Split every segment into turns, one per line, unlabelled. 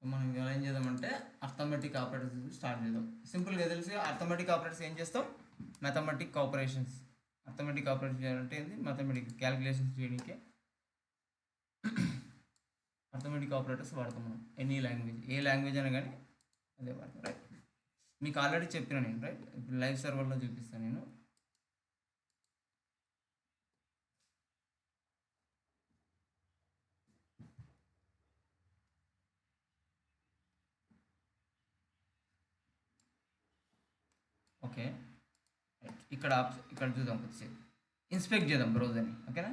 మనం ఎలా ఏం చేద్దామంటే అర్థమెటిక్ ఆపరేటర్స్ స్టార్ట్ చేద్దాం. సింపుల్గా తెలిసి అర్థమెటిక్ ఆపరేటర్స్ ఏం చేస్తాం, మ్యాథమెటిక్ ఆపరేషన్స్. అర్థమెటిక్ ఆపరేషన్ చేయాలంటే ఏంది, మ్యాథమెటిక్ క్యాలిక్యులేషన్స్ చేయడానికి అర్థమెటిక్ ఆపరేటర్స్ వాడతాం మనం. ఎనీ లాంగ్వేజ్, ఏ లాంగ్వేజ్ అయినా కానీ అదే వాడతాం, రైట్. మీకు ఆల్రెడీ చెప్పిన నేను, రైట్. ఇప్పుడు లైవ్ సర్వర్లో చూపిస్తాను నేను. ఓకే, ఇక్కడ ఇక్కడ చూద్దాం కొద్దిసేపు. ఇన్స్పెక్ట్ చేద్దాం బ్రౌజర్ని, ఓకేనా.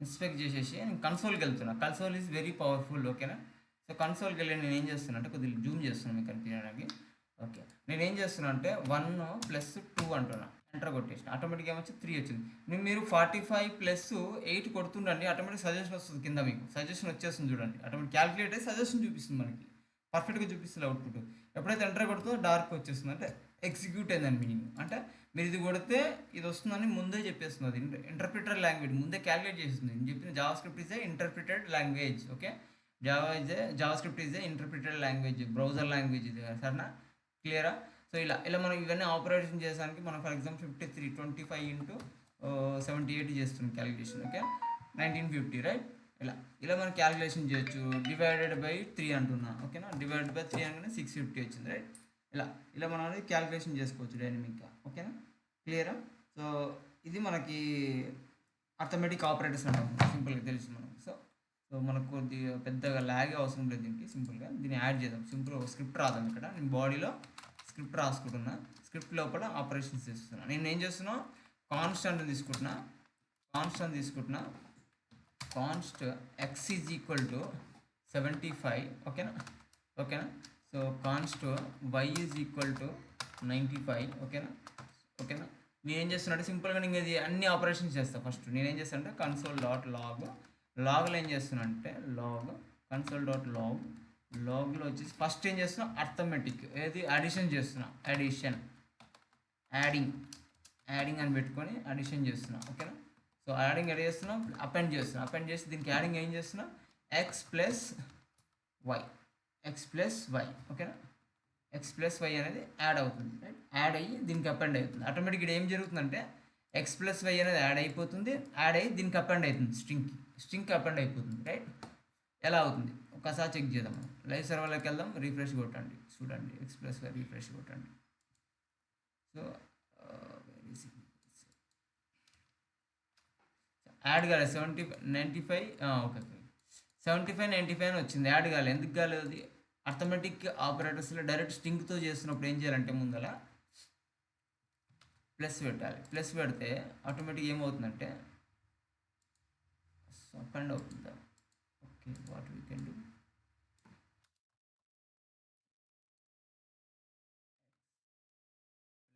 ఇన్స్పెక్ట్ చేసేసి నేను కన్సోల్కి వెళ్తున్నా. కన్సోల్ ఈజ్ వెరీ పవర్ఫుల్, ఓకేనా. సో కన్సోల్కి వెళ్ళి నేను ఏం చేస్తున్నా అంటే కొద్దిగా జూమ్ చేస్తున్నాను మీకు కనిపించడానికి. ఓకే, నేను ఏం చేస్తున్నా అంటే 1+2 అంటున్నా. ఎంటర్ కొట్టేసిన ఆటోమేటిక్గా ఏమొచ్చి 3 వచ్చింది. మీరు 45+8 కొడుతుండండి, ఆటోమేటిక్ సజెషన్ వస్తుంది కింద. మీకు సజెషన్ వచ్చేస్తుంది చూడండి, ఆటోమేటిక్ క్యాలిక్యులేట్ అయ్యి సజెషన్ చూపిస్తుంది మనకి. పర్ఫెక్ట్గా చూపిస్తుంది అవుట్పుట్. ఎప్పుడైతే ఎంటర్ కొడుతుందో డార్క్ వచ్చేస్తుంది, అంటే ఎగ్జిక్యూట్ అయిందని మీనింగ్. అంటే మీరు ఇది కొడితే ఇది వస్తుందని ముందే చెప్పేస్తుంది. అది ఇంటర్ప్రిటర్ లాంగ్వేజ్ ముందే క్యాలిక్యులేట్ చేస్తుంది. నేను చెప్పిన Java script is a interpreted language, okay. Java script is a interpreted language, browser language ఇది, సరేనా. క్లియరా. సో ఇలా ఇలా మనం ఇవన్నీ ఆపరేషన్ చేయడానికి మనం ఫర్ ఎగ్జాంపుల్ 25 చేస్తున్నాం క్యాలిక్యులేషన్, ఓకే. 1950, రైట్. ఇలా ఇలా మనం క్యాలిక్యులేషన్ చేయొచ్చు. డివైడెడ్ బై 3 అంటున్నా, ఓకేనా. డివైడెడ్ బై 3 అనగానే 650 వచ్చింది, రైట్. ఇలా ఇలా మనం అనేది క్యాలిక్యులేషన్ చేసుకోవచ్చు డైనమిక్గా, ఓకేనా. క్లియరా. సో ఇది మనకి అర్థమెటిక్ ఆపరేటర్స్ అంటాం, సింపుల్గా తెలుసు మనం. సో సో మనకు కొద్దిగా పెద్దగా ల్యాగ్ అవసరం లేదు దీనికి. సింపుల్గా దీన్ని యాడ్ చేద్దాం. సింపుల్ స్క్రిప్ట్ రాదాం ఇక్కడ. నేను బాడీలో స్క్రిప్ట్ రాసుకుంటున్నా, స్క్రిప్ట్ లోపల ఆపరేషన్స్ చేస్తున్నా. నేను ఏం చేస్తున్నా, కాన్స్టెంట్ తీసుకుంటున్నా. Const x is equal to 75, ఓకేనా. ఓకేనా. So const y is equal to 95, ఓకేనా. ఓకేనా. నేను ఏం చేస్తున్నా అంటే సింపుల్గా నేను ఇది అన్ని ఆపరేషన్స్ చేస్తాను. ఫస్ట్ నేను ఏం చేస్తాను అంటే console.log, లాగ్లో ఏం చేస్తున్నా అంటే console.log, లాగ్లో వచ్చేసి ఫస్ట్ ఏం చేస్తున్నా అర్థమెటిక్ ఏది అడిషన్ చేస్తున్నా. యాడింగ్ అని పెట్టుకొని అడిషన్ చేస్తున్నా, ఓకేనా. సో యాడింగ్ ఎడ్ చేస్తున్నా, అపెండ్ చేసి దీనికి యాడింగ్ ఏం చేస్తున్నా, x+y, ఓకేనా. x+y అనేది యాడ్ అవుతుంది, రైట్. యాడ్ అయ్యి దీనికి అపెండ్ అవుతుంది. ఆటోమేటిక్గా ఏం జరుగుతుందంటే x+y అనేది యాడ్ అయిపోతుంది, యాడ్ అయ్యి దీనికి అపెండ్ అవుతుంది, స్ట్రింగ్కి అపెండ్ అయిపోతుంది, రైట్. ఎలా అవుతుంది ఒకసారి చెక్ చేద్దాం. మనం లైవ్ సర్వర్లోకి వెళ్దాం, రిఫ్రెష్ కొట్టండి, చూడండి. x+y రిఫ్రెష్ కొట్టండి. సో యాడ్ కాలేదు. 95 ఓకే 75 అని వచ్చింది, యాడ్ కాలేదు. ఎందుకు కాలేదు అది, అర్థమెటిక్ ఆపరేటర్స్లో డైరెక్ట్ స్ట్రింగ్తో చేస్తున్నప్పుడు ఏం చేయాలంటే ముందల ప్లస్ పెట్టాలి. ప్లస్ పెడితే ఆటోమేటిక్ ఏమవుతుందంటే అపెండ్ అవుతుందా. Okay, what we can do,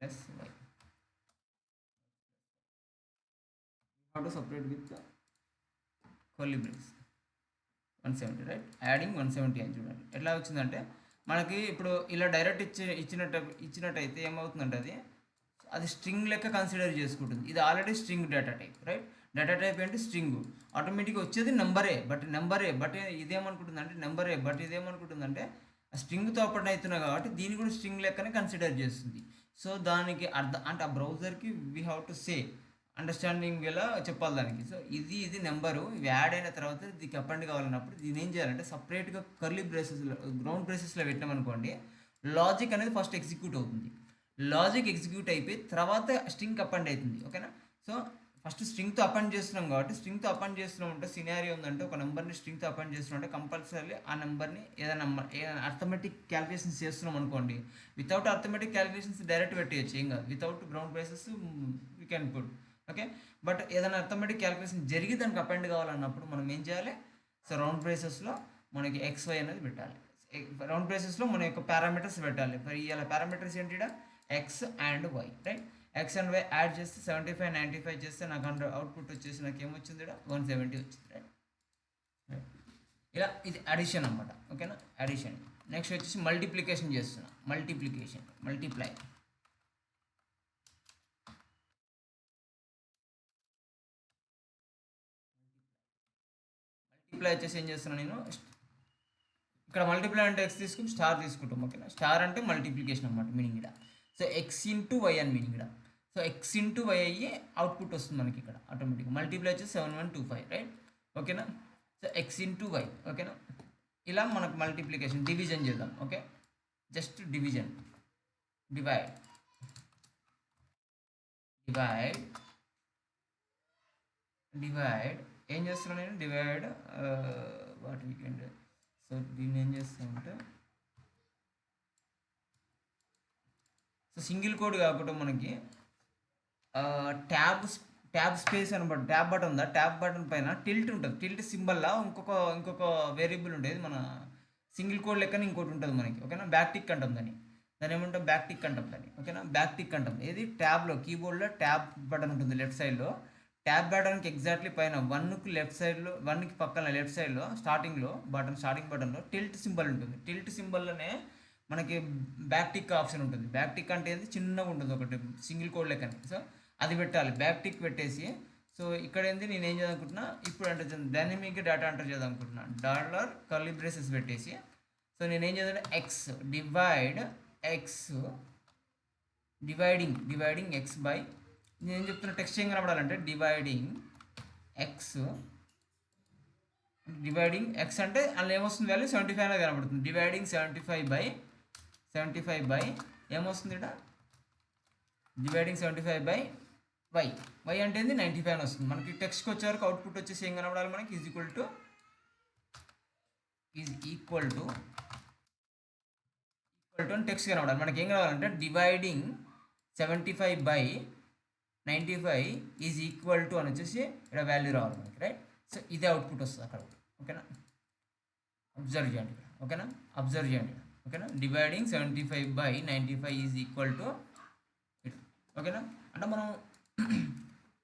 +y how to separate with the curly brace 170, right. Adding 170 అని చూడండి ఎట్లా వచ్చిందంటే మనకి. ఇప్పుడు ఇలా డైరెక్ట్ ఇచ్చినట్టయితే ఏమవుతుందంటే అది స్ట్రింగ్ లెక్క కన్సిడర్ చేసుకుంటుంది. ఇది already string data type, right. Data type ఏంటి, స్ట్రింగ్. ఆటోమేటిక్గా వచ్చేది నెంబరే బట్ ఇదేమనుకుంటుందంటే ఆ స్ట్రింగ్తో అప్పటి అవుతున్నా కాబట్టి దీన్ని కూడా స్ట్రింగ్ లెక్కనే కన్సిడర్ చేస్తుంది. సో దానికి అర్థం అంటే ఆ బ్రౌజర్కి we have to say understanding ఎలా చెప్పాలి దానికి. సో ఇది నెంబరు యాడ్ అయిన తర్వాత దీనికి అపెండ్ కావాలన్నప్పుడు దీన్ని ఏం చేయాలంటే సపరేట్గా కర్లీ బ్రేసెస్లో గ్రౌండ్ బ్రేసెస్లో పెట్టామనుకోండి, లాజిక్ అనేది ఫస్ట్ ఎగ్జిక్యూట్ అవుతుంది. లాజిక్ ఎగ్జిక్యూట్ అయిపోయి తర్వాత స్ట్రింగ్ అపెండ్ అవుతుంది, ఓకేనా. సో ఫస్ట్ స్ట్రింగ్తో అపెండ్ చేస్తున్నాం కాబట్టి స్ట్రింగ్తో అపెండ్ చేస్తున్నాం అంటే సినారియో ఉందంటే ఒక నెంబర్ని స్ట్రింగ్తో అపెండ్ చేస్తున్నాం అంటే కంపల్సరీ ఆ నెంబర్ని ఏదైనా అర్థమెటిక్ క్యాలిక్యులేషన్స్ చేస్తున్నాం అనుకోండి, వితౌట్ అర్థమెటిక్ క్యాలిక్యులేషన్స్ డైరెక్ట్ పెట్టేయచ్చు, ఏం కాదు. Without ground braces we can put, okay. But ఏదైనా అర్థమెటిక్ క్యాలిక్యులేషన్ జరిగి దానికి అపెండ్ కావాలన్నప్పుడు మనం ఏం చేయాలి, సో రౌండ్ బ్రేసెస్లో మనకి XY అనేది పెట్టాలి. రౌండ్ బ్రేసెస్లో మన యొక్క పారామీటర్స్ పెట్టాలి. మరి ఇలా పారామీటర్స్ ఏంటి, x and y, right. x and y add చేస్తే 75 95 చేస్తే నాకు అవుట్పుట్ వచ్చేసి నాకు ఏమొచ్చింది, 170 వచ్చింది, రైట్. ఇలా ఇది అడిషన్ అనమాట, ఓకేనా. అడిషన్. నెక్స్ట్ వచ్చేసి మల్టిప్లికేషన్ చేస్తున్నా. మల్టిప్లై వచ్చేసి ఏం చేస్తున్నా నేను, ఇక్కడ మల్టిప్లై అంటే ఎక్స్ తీసుకుని స్టార్ తీసుకుంటాం. ఓకేనా, స్టార్ అంటే మల్టిప్లికేషన్ అనమాట మీనింగ్ ఇక్కడ. సో ఎక్స్ ఇంటూ వై అని మీనింగ్ ఇక్కడ. సో ఎక్స్ ఇంటూ వై అయ్యి అవుట్పుట్ వస్తుంది మనకి ఇక్కడ ఆటోమేటిక్గా. మల్టిప్లై వచ్చి 7125 రైట్. ఓకేనా, సో ఎక్స్ ఇంటూ వై. ఓకేనా, ఇలా మనకు మల్టిప్లికేషన్ డివిజన్ చేద్దాం. Okay, just division, divide divide divide ఏం చేస్తున్నాను నేను, డివైడ్ వాట్ వీకెండ్. సో దీన్ని ఏం చేస్తామంటే, సో సింగిల్ కోడ్ కాకుండా మనకి ట్యాబ్ స్పేస్ అనమాట. ట్యాబ్ బటన్ ఉందా, ట్యాబ్ బటన్ పైన టిల్ట్ ఉంటుంది. టిల్ట్ సింబల్లా ఇంకొక వేరియబుల్ ఉండేది మన సింగిల్ కోడ్ లెక్కన ఇంకోటి ఉంటుంది మనకి. ఓకేనా, బ్యాక్ టిక్ అంటాం దాన్ని ఏమంటాం, బ్యాక్ టిక్ అంటాం దాన్ని. ఓకేనా, బ్యాక్ టిక్ అంటాం. ఏది ట్యాబ్లో కీబోర్డ్లో ట్యాబ్ బటన్ ఉంటుంది లెఫ్ట్ సైడ్లో. ట్యాబ్ బటన్కి ఎగ్జాక్ట్లీ పైన 1కి లెఫ్ట్ సైడ్లో, 1కి పక్కన లెఫ్ట్ సైడ్లో స్టార్టింగ్ బటన్లో టిల్ట్ సింబల్ ఉంటుంది. టిల్ట్ సింబల్లోనే మనకి బ్యాక్ టిక్ ఆప్షన్ ఉంటుంది. బ్యాక్ టిక్ అంటే ఏంది, చిన్నగా ఉంటుంది ఒకటి సింగిల్ కోడ్ లెక్కని. సో అది పెట్టాలి, బ్యాక్ టిక్ పెట్టేసి. సో ఇక్కడ ఏంది, నేను ఏం చేద్దాం అనుకుంటున్నా ఇప్పుడు, అంటే డైనమిక్ డేటా ఎంటర్ చేద్దాం అనుకుంటున్నా. డాలర్ కర్లీ బ్రేసెస్ పెట్టేసి, సో నేను ఏం చేద్దాం, ఎక్స్ డివైడింగ్ ఎక్స్ బై, నేను ఏం చెప్తున్నా, టెక్స్ట్ ఏం కనబడాలంటే డివైడింగ్ ఎక్స్ అంటే అందులో ఏమొస్తుంది వాల్యూ 75 అనేది కనబడుతుంది. డివైడింగ్ 75 బై ఏమొస్తుంది ఇక్కడ, డివైడింగ్ 75 బై వై అంటే ఏంది 95 వస్తుంది మనకి. టెక్స్ట్కి వచ్చేవరకు అవుట్పుట్ వచ్చేసి ఏం కనబడాలి మనకి, ఈజ్ ఈక్వల్ టు అని టెక్స్ట్ కనబడాలి. మనకి ఏం కావాలంటే dividing 75 by 95 is equal to అని వచ్చేసి ఇక్కడ వాల్యూ రావాలి మనకి, రైట్. సో ఇదే అవుట్పుట్ వస్తుంది అక్కడ. ఓకేనా, అబ్జర్వ్ చేయండి ఇక్కడ. ఓకేనా, అబ్జర్వ్ చేయండి. ఓకేనా, dividing 75 by 95 is equal to ఇటు. ఓకేనా, అంటే మనం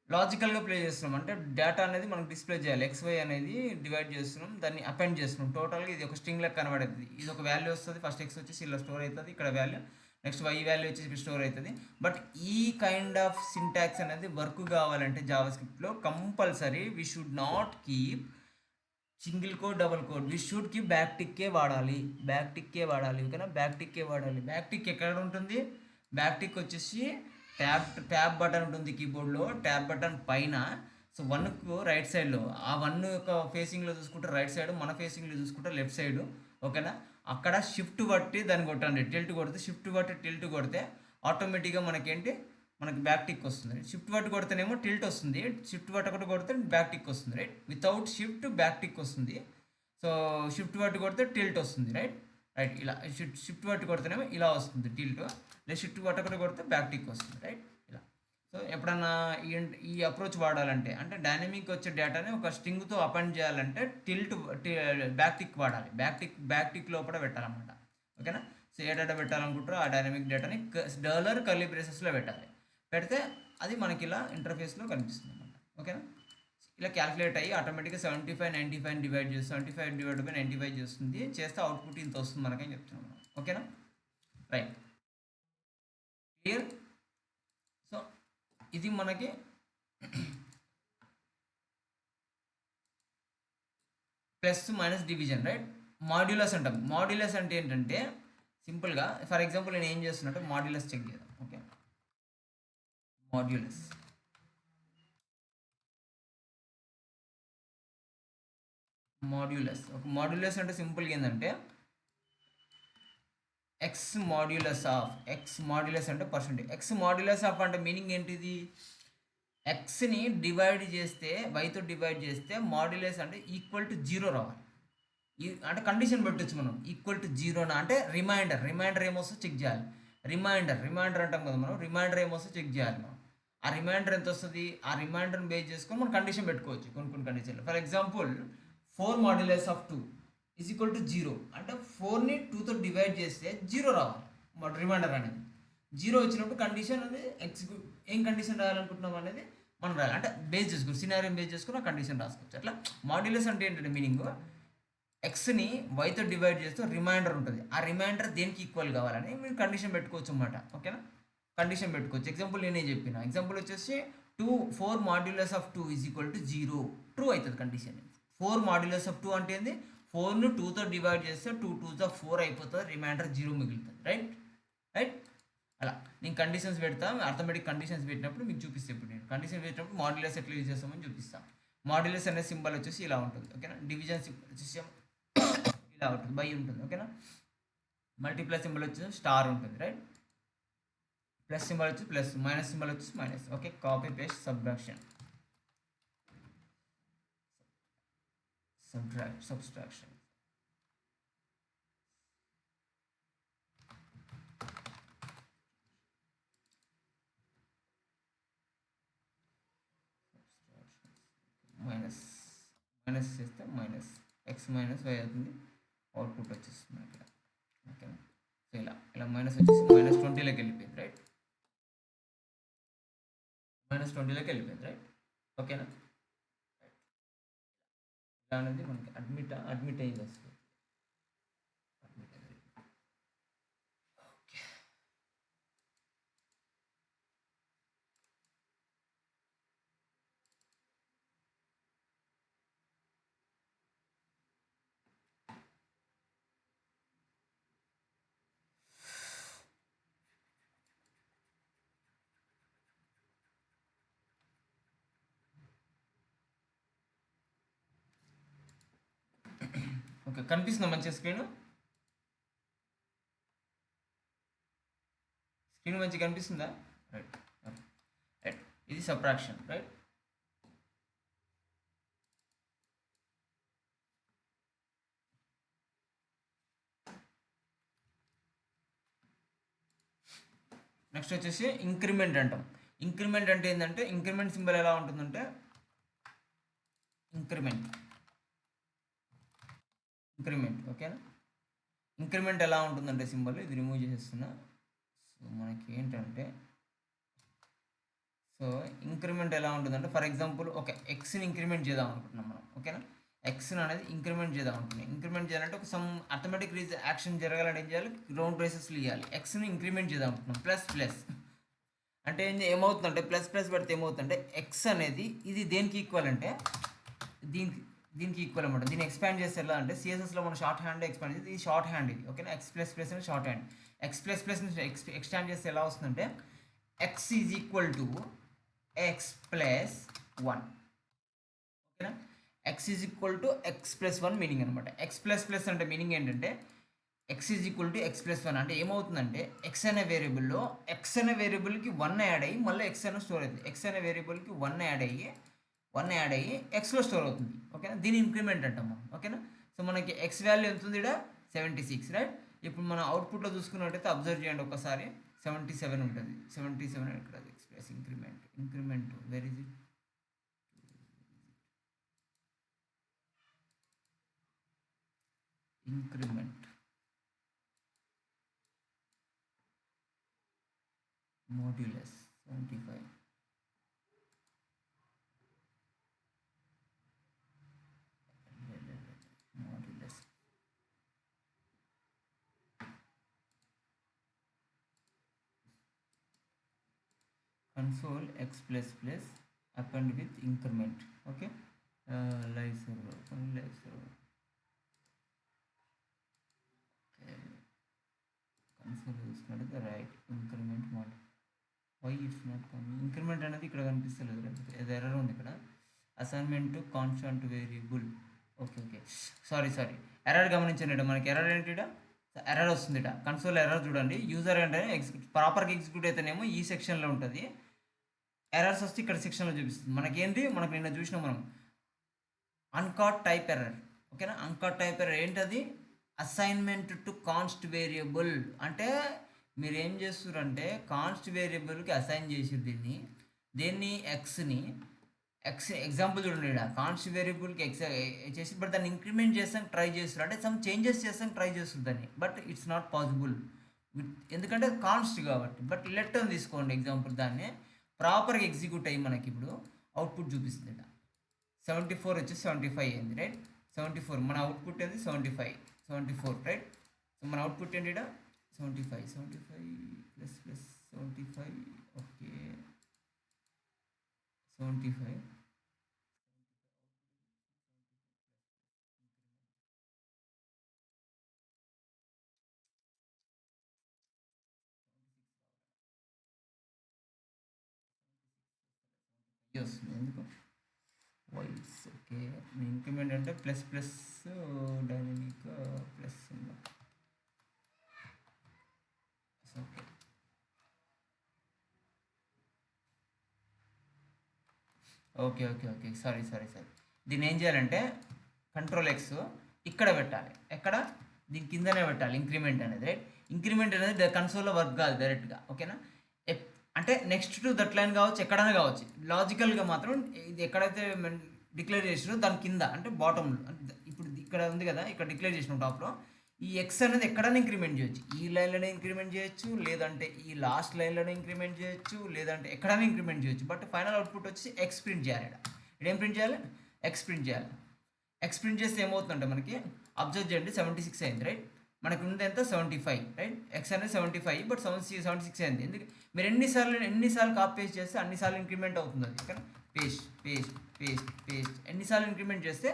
లాజికల్గా ప్లే చేస్తున్నాం. అంటే డేటా అనేది మనకు డిస్ప్లే చేయాలి. XY అనేది డివైడ్ చేస్తున్నాం, దాన్ని అపెండ్ చేస్తున్నాం. టోటల్గా ఇది ఒక స్ట్రింగ్ లెక్క కనబడుతుంది. ఇది ఒక వాల్యూ వస్తుంది. ఫస్ట్ ఎక్స్ వచ్చేసి ఇలా స్టోర్ అవుతుంది, ఇక్కడ వాల్యూ. నెక్స్ట్ వై వాల్యూ వచ్చేసి ఇక్కడ స్టోర్ అవుతుంది. బట్ ఈ కైండ్ ఆఫ్ సింటాక్స్ అనేది వర్క్ కావాలంటే జావాస్క్రిప్ట్లో compulsory we should not keep single quote, double quote. We should keep back టిక్కే వాడాలి. ఓకేనా, బ్యాక్ టిక్కే వాడాలి. బ్యాక్ టిక్ ఎక్కడ ఉంటుంది, బ్యాక్ టిక్ వచ్చేసి ట్యాబ్ బటన్ ఉంటుంది కీబోర్డ్లో. ట్యాబ్ బటన్ పైన, సో 1కు రైట్ సైడ్లో, ఆ 1 యొక్క ఫేసింగ్లో చూసుకుంటే రైట్ సైడ్, మన ఫేసింగ్లో చూసుకుంటే లెఫ్ట్ సైడ్. ఓకేనా, అక్కడ షిఫ్ట్ బట్టి దాన్ని కొట్టండి. టిల్ట్ కొడితే, షిఫ్ట్ బట్టి టిల్ట్ కొడితే ఆటోమేటిక్గా మనకేంటి, మనకి బ్యాక్ టిక్ వస్తుంది. షిఫ్ట్ బట్టి కొడితేనేమో టిల్ట్ వస్తుంది, షిఫ్ట్ బట్టి ఒకటి కొడితే బ్యాక్ టిక్ వస్తుంది, right. Without shift back tick వస్తుంది. సో షిఫ్ట్ బట్టి కొడితే టిల్ట్ వస్తుంది, రైట్. ఇలా షిఫ్ట్ బట్టి కొడితేనేమో ఇలా వస్తుంది టిల్ట్, లేదా షిఫ్ట్ బట్టి ఒకటి కొడితే బ్యాక్ టిక్ వస్తుంది, రైట్. ఇలా. సో ఎప్పుడన్నా ఈ అప్రోచ్ వాడాలంటే, అంటే డైనమిక్ వచ్చే డేటాని ఒక స్ట్రింగ్తో అపెండ్ చేయాలంటే బ్యాక్ టిక్ వాడాలి. బ్యాక్ టిక్ లోపల పెట్టాలన్నమాట. ఓకేనా, సో ఏ డేటా పెట్టాలనుకుంటారో ఆ డైనమిక్ డేటాని డాలర్ కర్లీ బ్రేసెస్లో పెట్టాలి. పెడితే అది మనకి ఇలా ఇంటర్ఫేస్లో కనిపిస్తుంది అనమాట. ఓకేనా, ఇలా క్యాలిక్యులేట్ అయ్యి ఆటోమేటిక్గా 75 95 డివైడ్ చేస్తుంది, 75 డివైడ్ బై 95 చేస్తుంది. చేస్తే అవుట్పుట్ ఇంత వస్తుంది మనకని చెప్తున్నాం మనం. ఓకేనా, రైట్, క్లియర్. సో ఇది మనకి plus minus division, right. Modulus అంటాం. మాడ్యులస్ అంటే ఏంటంటే సింపుల్గా, ఫర్ ఎగ్జాంపుల్ నేను ఏం చేస్తున్నట్టు మాడ్యులస్ చెక్ చేద్దాం. ఓకే, మాడ్యులస్ ఒక మాడ్యులస్ అంటే సింపుల్గా ఏంటంటే ఎక్స్ మాడ్యులస్ అంటే పర్సెంటేజ్. ఎక్స్ మాడ్యులస్ ఆఫ్ అంటే మీనింగ్ ఏంటిది, ఎక్స్ని డివైడ్ చేస్తే, వైతో డివైడ్ చేస్తే మాడ్యులస్ అంటే ఈక్వల్ టు 0 రావాలి. అంటే కండిషన్ పెట్టచ్చు మనం, ఈక్వల్ టు 0నా అంటే రిమైండర్ ఏమొస్తుందో చెక్ చేయాలి. రిమైండర్ అంటాం కదా మనం, రిమైండర్ ఏమొస్తుందో చెక్ చేయాలి మనం. ఆ రిమైండర్ ఎంత వస్తుంది, ఆ రిమైండర్ని బేస్ చేసుకొని మనం కండిషన్ పెట్టుకోవచ్చు కొన్ని కండిషన్లు. For example 4 modulus of 2 is equal to 0 అంటే 4ని 2తో డివైడ్ చేస్తే 0 రావాలి రిమైండర్ అనేది. 0 వచ్చినప్పుడు కండిషన్ అనేది ఎగ్జిక్యూట్, ఏం కండిషన్ రాయాలనుకుంటున్నాం అనేది మనం రాయాలి. అంటే బేస్ చేసుకుని, సినారియో బేస్ చేసుకుని ఆ కండిషన్ రాసుకోవచ్చు. అట్లా మాడ్యులస్ అంటే ఏంటంటే మీనింగ్, ఎక్స్ని వైతో డివైడ్ చేస్తే రిమైండర్ ఉంటుంది. ఆ రిమైండర్ దేనికి ఈక్వల్ కావాలని మీరు కండిషన్ పెట్టుకోవచ్చు అన్నమాట. ఓకేనా, కండిషన్ పెట్టుకోవచ్చు. ఎగ్జాంపుల్ నేనే చెప్పిన ఎగ్జాంపుల్ వచ్చేసి 4 modulus of 2 is equal to 0 true అవుతుంది కండిషన్. 4 మాడ్యులస్ ఆఫ్ 2 అంటే ఏంది, 4ను 2తో డివైడ్ చేస్తే 2 2 4 అయిపోతుంది, రిమైండర్ 0 మిగులుతుంది. రైట్ రైట్ అలా నేను కండిషన్స్ పెడతా, అర్థమెటిక్ కండిషన్స్ పెట్టినప్పుడు మీకు చూపిస్తాను. ఇప్పుడు నేను కండిషన్ పెట్టినప్పుడు మాడ్యులస్ ఎట్లా యూజ్ చేస్తామని చూపిస్తాను. మాడ్యులస్ అనే సింబల్ వచ్చేసి ఇలా ఉంటుంది, ఓకేనా. డివిజన్ సింబల్ వచ్చేసి ఇలా ఉంటుంది, బై ఉంటుంది, ఓకేనా. మల్టీప్లై సింబల్ వచ్చేసి స్టార్ ఉంటుంది, రైట్. ప్లస్ సింబల్ వచ్చి ప్లస్, మైనస్ సింబల్ వచ్చేసి minus. Okay, copy paste subtraction, subtraction. Minus minus చేస్తే మైనస్ ఎక్స్ మైనస్ వై అవుతుంది, అవుట్పుట్ వచ్చేస్తుంది ఇక్కడ, ఓకేనా. సో ఇలా ఇలా మైనస్ వచ్చేసి -20లోకి వెళ్ళిపోయింది, రైట్. -20లోకి వెళ్ళిపోయింది, రైట్, ఓకేనా. ఇలా అనేది మనకి అడ్మిట్ అయ్యింది వస్తుంది. ఓకే, కనిపిస్తుందా మంచిగా స్క్రీన్ మంచిగా కనిపిస్తుందా? రైట్ రైట్, ఇది సబ్ట్రాక్షన్, రైట్. నెక్స్ట్ వచ్చేసి ఇంక్రిమెంట్ అంటాం. ఇంక్రిమెంట్ అంటే ఏంటంటే, ఇంక్రిమెంట్ సింబల్ ఎలా ఉంటుందంటే, ఇంక్రిమెంట్ ఓకేనా. ఇంక్రిమెంట్ ఎలా ఉంటుందంటే సింబల్, ఇది రిమూవ్ చేసేస్తున్నా. సో మనకి ఏంటంటే, సో ఇంక్రిమెంట్ ఎలా ఉంటుందంటే, ఫర్ ఎగ్జాంపుల్ ఒక ఎక్స్ని ఇంక్రిమెంట్ చేద్దాం అనుకుంటున్నాం మనం, ఓకేనా. ఎక్స్ని అనేది ఇంక్రిమెంట్ చేద్దాం అనుకుంటున్నాం. ఇంక్రిమెంట్ చేయాలంటే ఒక సమ్ ఆటోమేటిక్ యాక్షన్ జరగాలంటే ఏం చేయాలి, రౌండ్ బ్రేసెస్లు ఇవ్వాలి. ఎక్స్ని ఇంక్రిమెంట్ చేద్దాం అనుకుంటున్నాం, ప్లస్ ప్లస్ అంటే ఏమవుతుందంటే, ప్లస్ ప్లస్ పెడితే ఏమవుతుందంటే, ఎక్స్ అనేది ఇది దేనికి ఈక్వల్ అంటే, దీనికి ఈక్వల్ అనమాట. దీన్ని ఎక్స్పాండ్ చేస్తే ఎలా అంటే, సిఎస్ఎస్లో మనం షార్ట్ హ్యాండ్ ఎక్స్పాండ్ చేస్తే, ఇది షార్ట్ హ్యాండ్ ఇది, ఓకేనా. ఎక్స్ ప్లస్ ప్లస్ అని short hand. X plus plus extend చేస్తే ఎలా వస్తుందంటే, X is equal to X plus 1, ఓకేనా. X is equal to X plus 1 meaning అనమాట. ఎక్స్ ప్లస్ ప్లస్ అంటే మీనింగ్ ఏంటంటే, X is equal to X plus 1 అంటే ఏమవుతుందంటే, ఎక్స్ అనే వేరియబుల్లో ఎక్స్ అనే వేరియబుల్కి 1 యాడ్ అయ్యి మళ్ళీ ఎక్స్ అనే స్టోర్ అవుతుంది. ఎక్స్ అనే వేరియబుల్కి 1 యాడ్ అయ్యి ఎక్స్లో స్టోర్ అవుతుంది, ఓకేనా. దీని ఇంక్రిమెంట్ అంటాం మనం, ఓకేనా. సో మనకి ఎక్స్ వాల్యూ ఎంత ఉంది ఇక్కడ, 76, రైట్. ఇప్పుడు మనం అవుట్పుట్లో చూసుకున్నట్టయితే అబ్జర్వ్ చేయండి ఒకసారి, 77 ఉంటుంది. 77 ఇక్కడ express increment where is it, increment modulus 75, modulus console x plus plus append with increment, okay. Live server, live server, okay. console చూసుకుంటే right, increment mode, why it's not coming. Increment అనేది ఇక్కడ కనిపిస్తలేదు, ఏదో error ఉంది ఇక్కడ. Assignment constant variable, okay sorry error గమనించండి. మనకి error ఏంటి, ఎర్రర్ వస్తుంది ఇట, కన్సోల్ ఎర్రర్ చూడండి. యూజర్ అంటే ప్రాపర్గా ఎగ్జిక్యూట్ అయితేనేమో ఈ సెక్షన్లో ఉంటుంది, ఎర్రర్స్ వస్తే ఇక్కడ సెక్షన్లో చూపిస్తుంది. మనకేంటి, మనకు నిన్న చూసినాం మనం, అన్కాట్ టైప్ ఎర్రర్, ఓకేనా. అన్కాట్ టైప్ ఎర్రర్ ఏంటది, అసైన్మెంట్ టు కాన్స్ట్ వేరియబుల్ అంటే మీరు ఏం చేస్తారంటే, కాన్స్ట్ వేరియబుల్కి అసైన్ చేసారు దేన్ని ఎక్స్ ఎగ్జాంపుల్ చూడండి, ఇక్కడ కాన్స్ట్ వేరియబుల్కి ఎక్స్ చేసి బట్ దాన్ని ఇంక్రిమెంట్ చేస్తాం ట్రై చేస్తారు, అంటే సమ్ చేంజెస్ చేస్తాం ట్రై చేస్తారు దాన్ని, బట్ ఇట్స్ నాట్ పాసిబుల్ ఎందుకంటే కాన్స్ట్ కాబట్టి. బట్ లెట్ అని తీసుకోండి ఎగ్జాంపుల్, దాన్ని ప్రాపర్గా ఎగ్జిక్యూట్ అయ్యి మనకి ఇప్పుడు అవుట్పుట్ చూపిస్తుంది. 74 వచ్చి 75 అయింది, రైట్. 74 మన అవుట్పుట్ ఏంది 74, రైట్. సో మన అవుట్పుట్ ఏంటి, 75 ప్లస్ 75, ఓకే 75 వస్తుంది ఎందుకు వాయిస్ ఓకే ఇంక్రిమెంట్ అంటే plus plus dynamic plus okay okay okay okay sorry sorry sorry దీన్ని ఏం చేయాలంటే కంట్రోల్ ఎక్స్ ఇక్కడ పెట్టాలి ఎక్కడ దీని కిందనే పెట్టాలి ఇంక్రిమెంట్ అనేది రైట్ ఇంక్రిమెంట్ అనేది కన్సోల్లో వర్క్ కాదు డైరెక్ట్గా ఓకేనా అంటే నెక్స్ట్ టు దట్ లైన్ కావచ్చు ఎక్కడైనా కావచ్చు లాజికల్గా మాత్రం ఇది ఎక్కడైతే డిక్లేర్ చేసినో దాని కింద అంటే బాటంలో ఇప్పుడు ఇక్కడ ఉంది కదా ఇక్కడ డిక్లేర్ చేసిన టాప్లో ఈ ఎక్స్ అనేది ఎక్కడైనా ఇంక్రిమెంట్ చేయొచ్చు ఈ లైన్లోనే ఇంక్రిమెంట్ చేయొచ్చు లేదంటే ఈ లాస్ట్ లైన్లోనే ఇంక్రిమెంట్ చేయొచ్చు లేదంటే ఎక్కడైనా ఇంక్రిమెంట్ చేయొచ్చు బట్ ఫైనల్ అవుట్పుట్ వచ్చి ఎక్స్ ప్రింట్ చేయాలి ఇక్కడ ఏం ప్రింట్ చేయాలి ఎక్స్ ప్రింట్ చేయాలి ఎక్స్ ప్రింట్ చేస్తే ఏమవుతుందంటే మనకి అబ్జర్వ్ చేయండి 76 అయింది రైట్ మనకు ఉంది ఎంత 75 రైట్ ఎక్స్ అనేది 75 బట్ 76 అయింది ఎందుకు మీరు ఎన్నిసార్లు కాపీ పేస్ట్ చేస్తే అన్నిసార్లు ఇంక్రిమెంట్ అవుతుంది అది ఓకేనా పేస్ట్ పేస్ట్ పేస్ట్ పేస్ట్ ఎన్నిసార్లు ఇంక్రిమెంట్ చేస్తే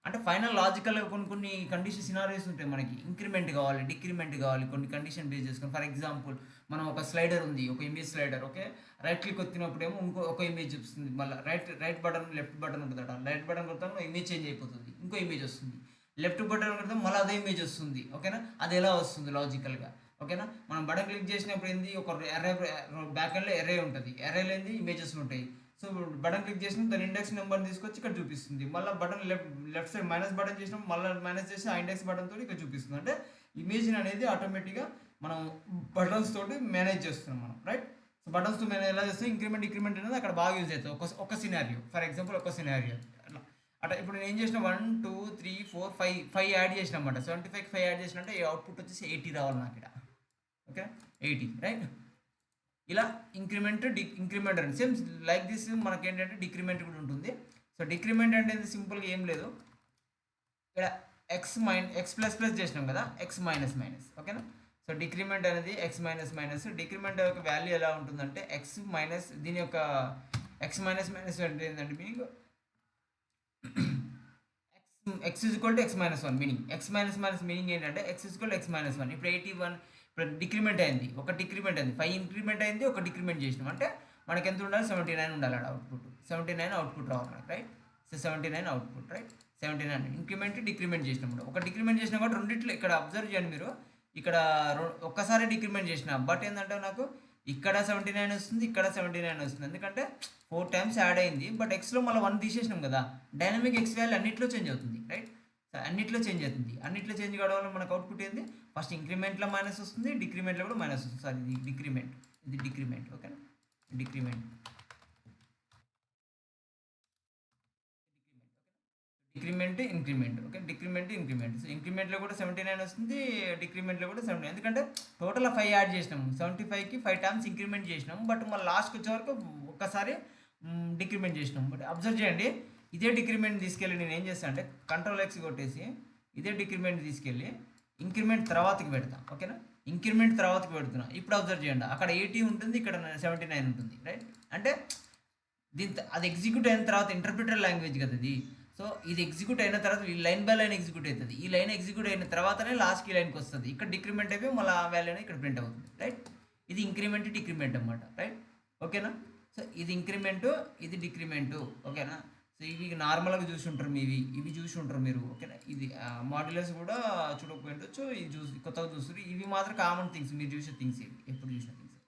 అంటే ఫైనల్ లాజికల్గా కొన్ని కండిషన్ సినారియోస్ ఉంటాయి మనకి ఇంక్రిమెంట్ కావాలి డిక్రిమెంట్ కావాలి కొన్ని కండిషన్ బేస్ చేసుకొని ఫర్ ఎగ్జాంపుల్ మనం ఒక స్లైడర్ ఉంది ఒక image slider okay right click వచ్చినప్పుడు ఏమో ఒక ఇమేజ్ వస్తుంది మళ్ళీ రైట్ బటన్ లెఫ్ట్ బటన్ ఉంటుందట రైట్ బటన్ కొడతాం ఇమేజ్ చేంజ్ అయిపోతుంది ఇంకో ఇమేజ్ వస్తుంది లెఫ్ట్ బటన్ కొడతాం మళ్ళీ అదే ఇమేజ్ వస్తుంది ఓకేనా అది ఎలా వస్తుంది లాజికల్గా ఓకేనా మనం బటన్ క్లిక్ చేసినప్పుడు ఏంది ఒక ఎర్రే బ్యాక్ ఎండ్లో ఎర్రే ఉంటుంది ఎర్రేలో ఏంది ఇమేజెస్ ఉంటాయి సో బటన్ క్లిక్ చేసిన దాని ఇండెక్స్ నెంబర్ని తీసుకొచ్చి ఇక్కడ చూపిస్తుంది మళ్ళీ button left side minus button చేసినప్పుడు మళ్ళీ మైనస్ చేసి ఆ ఇండెక్స్ బటన్ తోటి ఇక్కడ చూపిస్తుంది అంటే ఇమేజ్ అనేది ఆటోమేటిక్గా మనం బటన్స్ తోటి మేనేజ్ చేస్తున్నాం మనం రైట్ సో బటన్స్తో మేనేజ్ ఎలా చేస్తాం ఇంక్రిమెంట్ అనేది అక్కడ బాగా యూజ్ అవుతుంది ఒక సినారియో ఫర్ ఎగ్జాంపుల్ ఒక సినారియో అట్లా ఇప్పుడు నేను ఏం చేసిన 1 2 3 4 5 యాడ్ చేసిన అనమాట 75 5 యాడ్ చేసినట్టే ఈ అవుట్పుట్ వచ్చేసి 80 రావాలి నాకు ఇక్కడ ఓకే 80 రైట్ ఇలా ఇంక్రిమెంట్ అండి సేమ్ లైక్ దిస్ మనకి ఏంటంటే డిక్రిమెంట్ కూడా ఉంటుంది సో డిక్రిమెంట్ అంటే సింపుల్గా ఏం లేదు ఇక్కడ ఎక్స్ ప్లస్ ప్లస్ చేసినాం కదా ఎక్స్ మైనస్ మైనస్ ఓకేనా సో డిక్రిమెంట్ అనేది ఎక్స్ మైనస్ మైనస్ డిక్రిమెంట్ యొక్క వాల్యూ ఎలా ఉంటుందంటే ఎక్స్ మైనస్ దీని యొక్క ఎక్స్ మైనస్ మైనస్ అంటే ఏంటంటే మీకు X equal to X minus 1 meaning X minus minus meaning ఏంటంటే X equal to X minus 1 ఇప్పుడు 81 ఇప్పుడు డిక్రిమెంట్ అయింది ఒక డిక్రిమెంట్ అయింది 5 ఇంక్రిమెంట్ అయింది ఒక డిక్రిమెంట్ చేసినాం అంటే మనకి ఎంత ఉండాలి 79 ఉండాలి అవుట్పుట్ 79 అవుట్పుట్ రావాలి మనకి right so 79 output right 79 increment decrement చేసినప్పుడు ఒక డిక్రిమెంట్ చేసినా కూడా రెండిట్లో ఇక్కడ అబ్జర్వ్ చేయండి మీరు ఇక్కడ ఒక్కసారి డిక్రిమెంట్ చేసిన బట్ ఏంటంటే నాకు ఇక్కడ 79 వస్తుంది ఇక్కడ 79 వస్తుంది ఎందుకంటే 4 టైమ్స్ యాడ్ అయింది బట్ ఎక్స్లో మళ్ళీ 1 తీసేసినాం కదా డైనమిక్ ఎక్స్ వాల్యూ అన్నిట్లో చేంజ్ అవుతుంది రైట్ అన్నిట్లో చేంజ్ అవుతుంది అన్నిట్లో చేంజ్ కావడం వల్ల మనకు అవుట్పుట్ ఏంది ఫస్ట్ ఇంక్రిమెంట్లో మైనస్ వస్తుంది డిక్రిమెంట్లో కూడా మైనస్ వస్తుంది సార్ ఇది డిక్రిమెంట్ ఓకేనా decrement increment okay increment so ఇంక్రిమెంట్లో కూడా 79 వస్తుంది డిక్రిమెంట్లో కూడా 79 ఎందుకంటే టోటల్ 5 యాడ్ చేసినాము 75కి 5 టైమ్స్ ఇంక్రిమెంట్ చేసినాము బట్ మళ్ళీ లాస్ట్కి వచ్చే వరకు ఒక్కసారి డిక్రిమెంట్ చేసినాము బట్ అబ్జర్వ్ చేయండి ఇదే డిక్రిమెంట్ తీసుకెళ్ళి నేను ఏం చేస్తాను అంటే కంట్రోల్ ఎక్స్ కొట్టేసి ఇదే డిక్రిమెంట్ తీసుకెళ్ళి ఇంక్రిమెంట్ తర్వాతకి పెడతాను ఓకేనా ఇంక్రిమెంట్ తర్వాతకి పెడుతున్నా ఇప్పుడు అబ్జర్వ్ చేయండి అక్కడ 80 ఉంటుంది ఇక్కడ 79 ఉంటుంది రైట్ అంటే అది ఎగ్జిక్యూట్ అయిన తర్వాత ఇంటర్ప్రిటర్ లాంగ్వేజ్ కదా ఇది సో ఇది ఎగ్జిక్యూట్ అయిన తర్వాత ఈ లైన్ బై లైన్ ఎగ్జిక్యూట్ అవుతుంది ఈ లైన్ ఎగ్జిక్యూట్ అయిన తర్వాతనే లాస్ట్కి లైన్కి వస్తుంది ఇక్కడ డిక్రిమెంట్ అయిపోయి మళ్ళీ ఆ వాల్యూ అనేది ఇక్కడ ప్రింట్ అవుతుంది రైట్ ఇది ఇంక్రిమెంట్ డిక్రిమెంట్ అనమాట రైట్ ఓకేనా సో ఇది ఇంక్రిమెంట్ ఇది డిక్రిమెంట్ ఓకేనా సో ఇవి నార్మల్గా చూసి ఉంటారు ఇవి చూసి ఉంటారు మీరు ఓకేనా ఇది మాడ్యులర్స్ కూడా చూడకపోయిండొచ్చు ఇది కొత్తగా చూస్తారు ఇవి మాత్రం కామన్ థింగ్స్ మీరు చూసే థింగ్స్ ఇవి ఎప్పుడు చూసిన థింగ్స్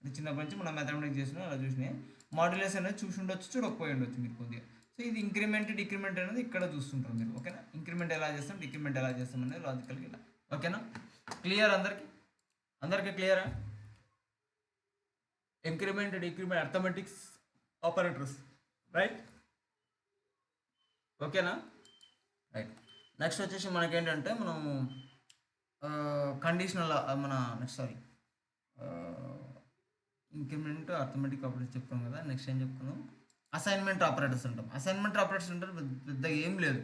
అంటే చిన్నప్పటి నుంచి మనం మ్యాథమెటిక్స్ చేసినా అలా చూసినాయి మాడ్యులర్స్ అనేది చూసి ఉండొచ్చు చూడకపోయి ఉండొచ్చు మీరు కొద్దిగా సో ఇది ఇంక్రిమెంట్ డిక్రిమెంట్ అనేది ఇక్కడ చూస్తుంటారు మీరు ఓకేనా ఇంక్రిమెంట్ ఎలా చేస్తాం డిక్రిమెంట్ ఎలా చేస్తాం అనేది లాజికల్గా ఇలా ఓకేనా క్లియర్ అందరికీ క్లియరా increment decrement arithmetics operators right ఓకేనా రైట్ నెక్స్ట్ వచ్చేసి మనకేంటంటే మనము కండిషనల్ మన next sorry increment arithmetic operators చెప్తాం కదా నెక్స్ట్ ఏం చెప్పుకున్నాం అసైన్మెంట్ ఆపరేటర్స్ ఉంటాం అసైన్మెంట్ ఆపరేటర్స్ ఉంటారు పెద్దగా ఏం లేదు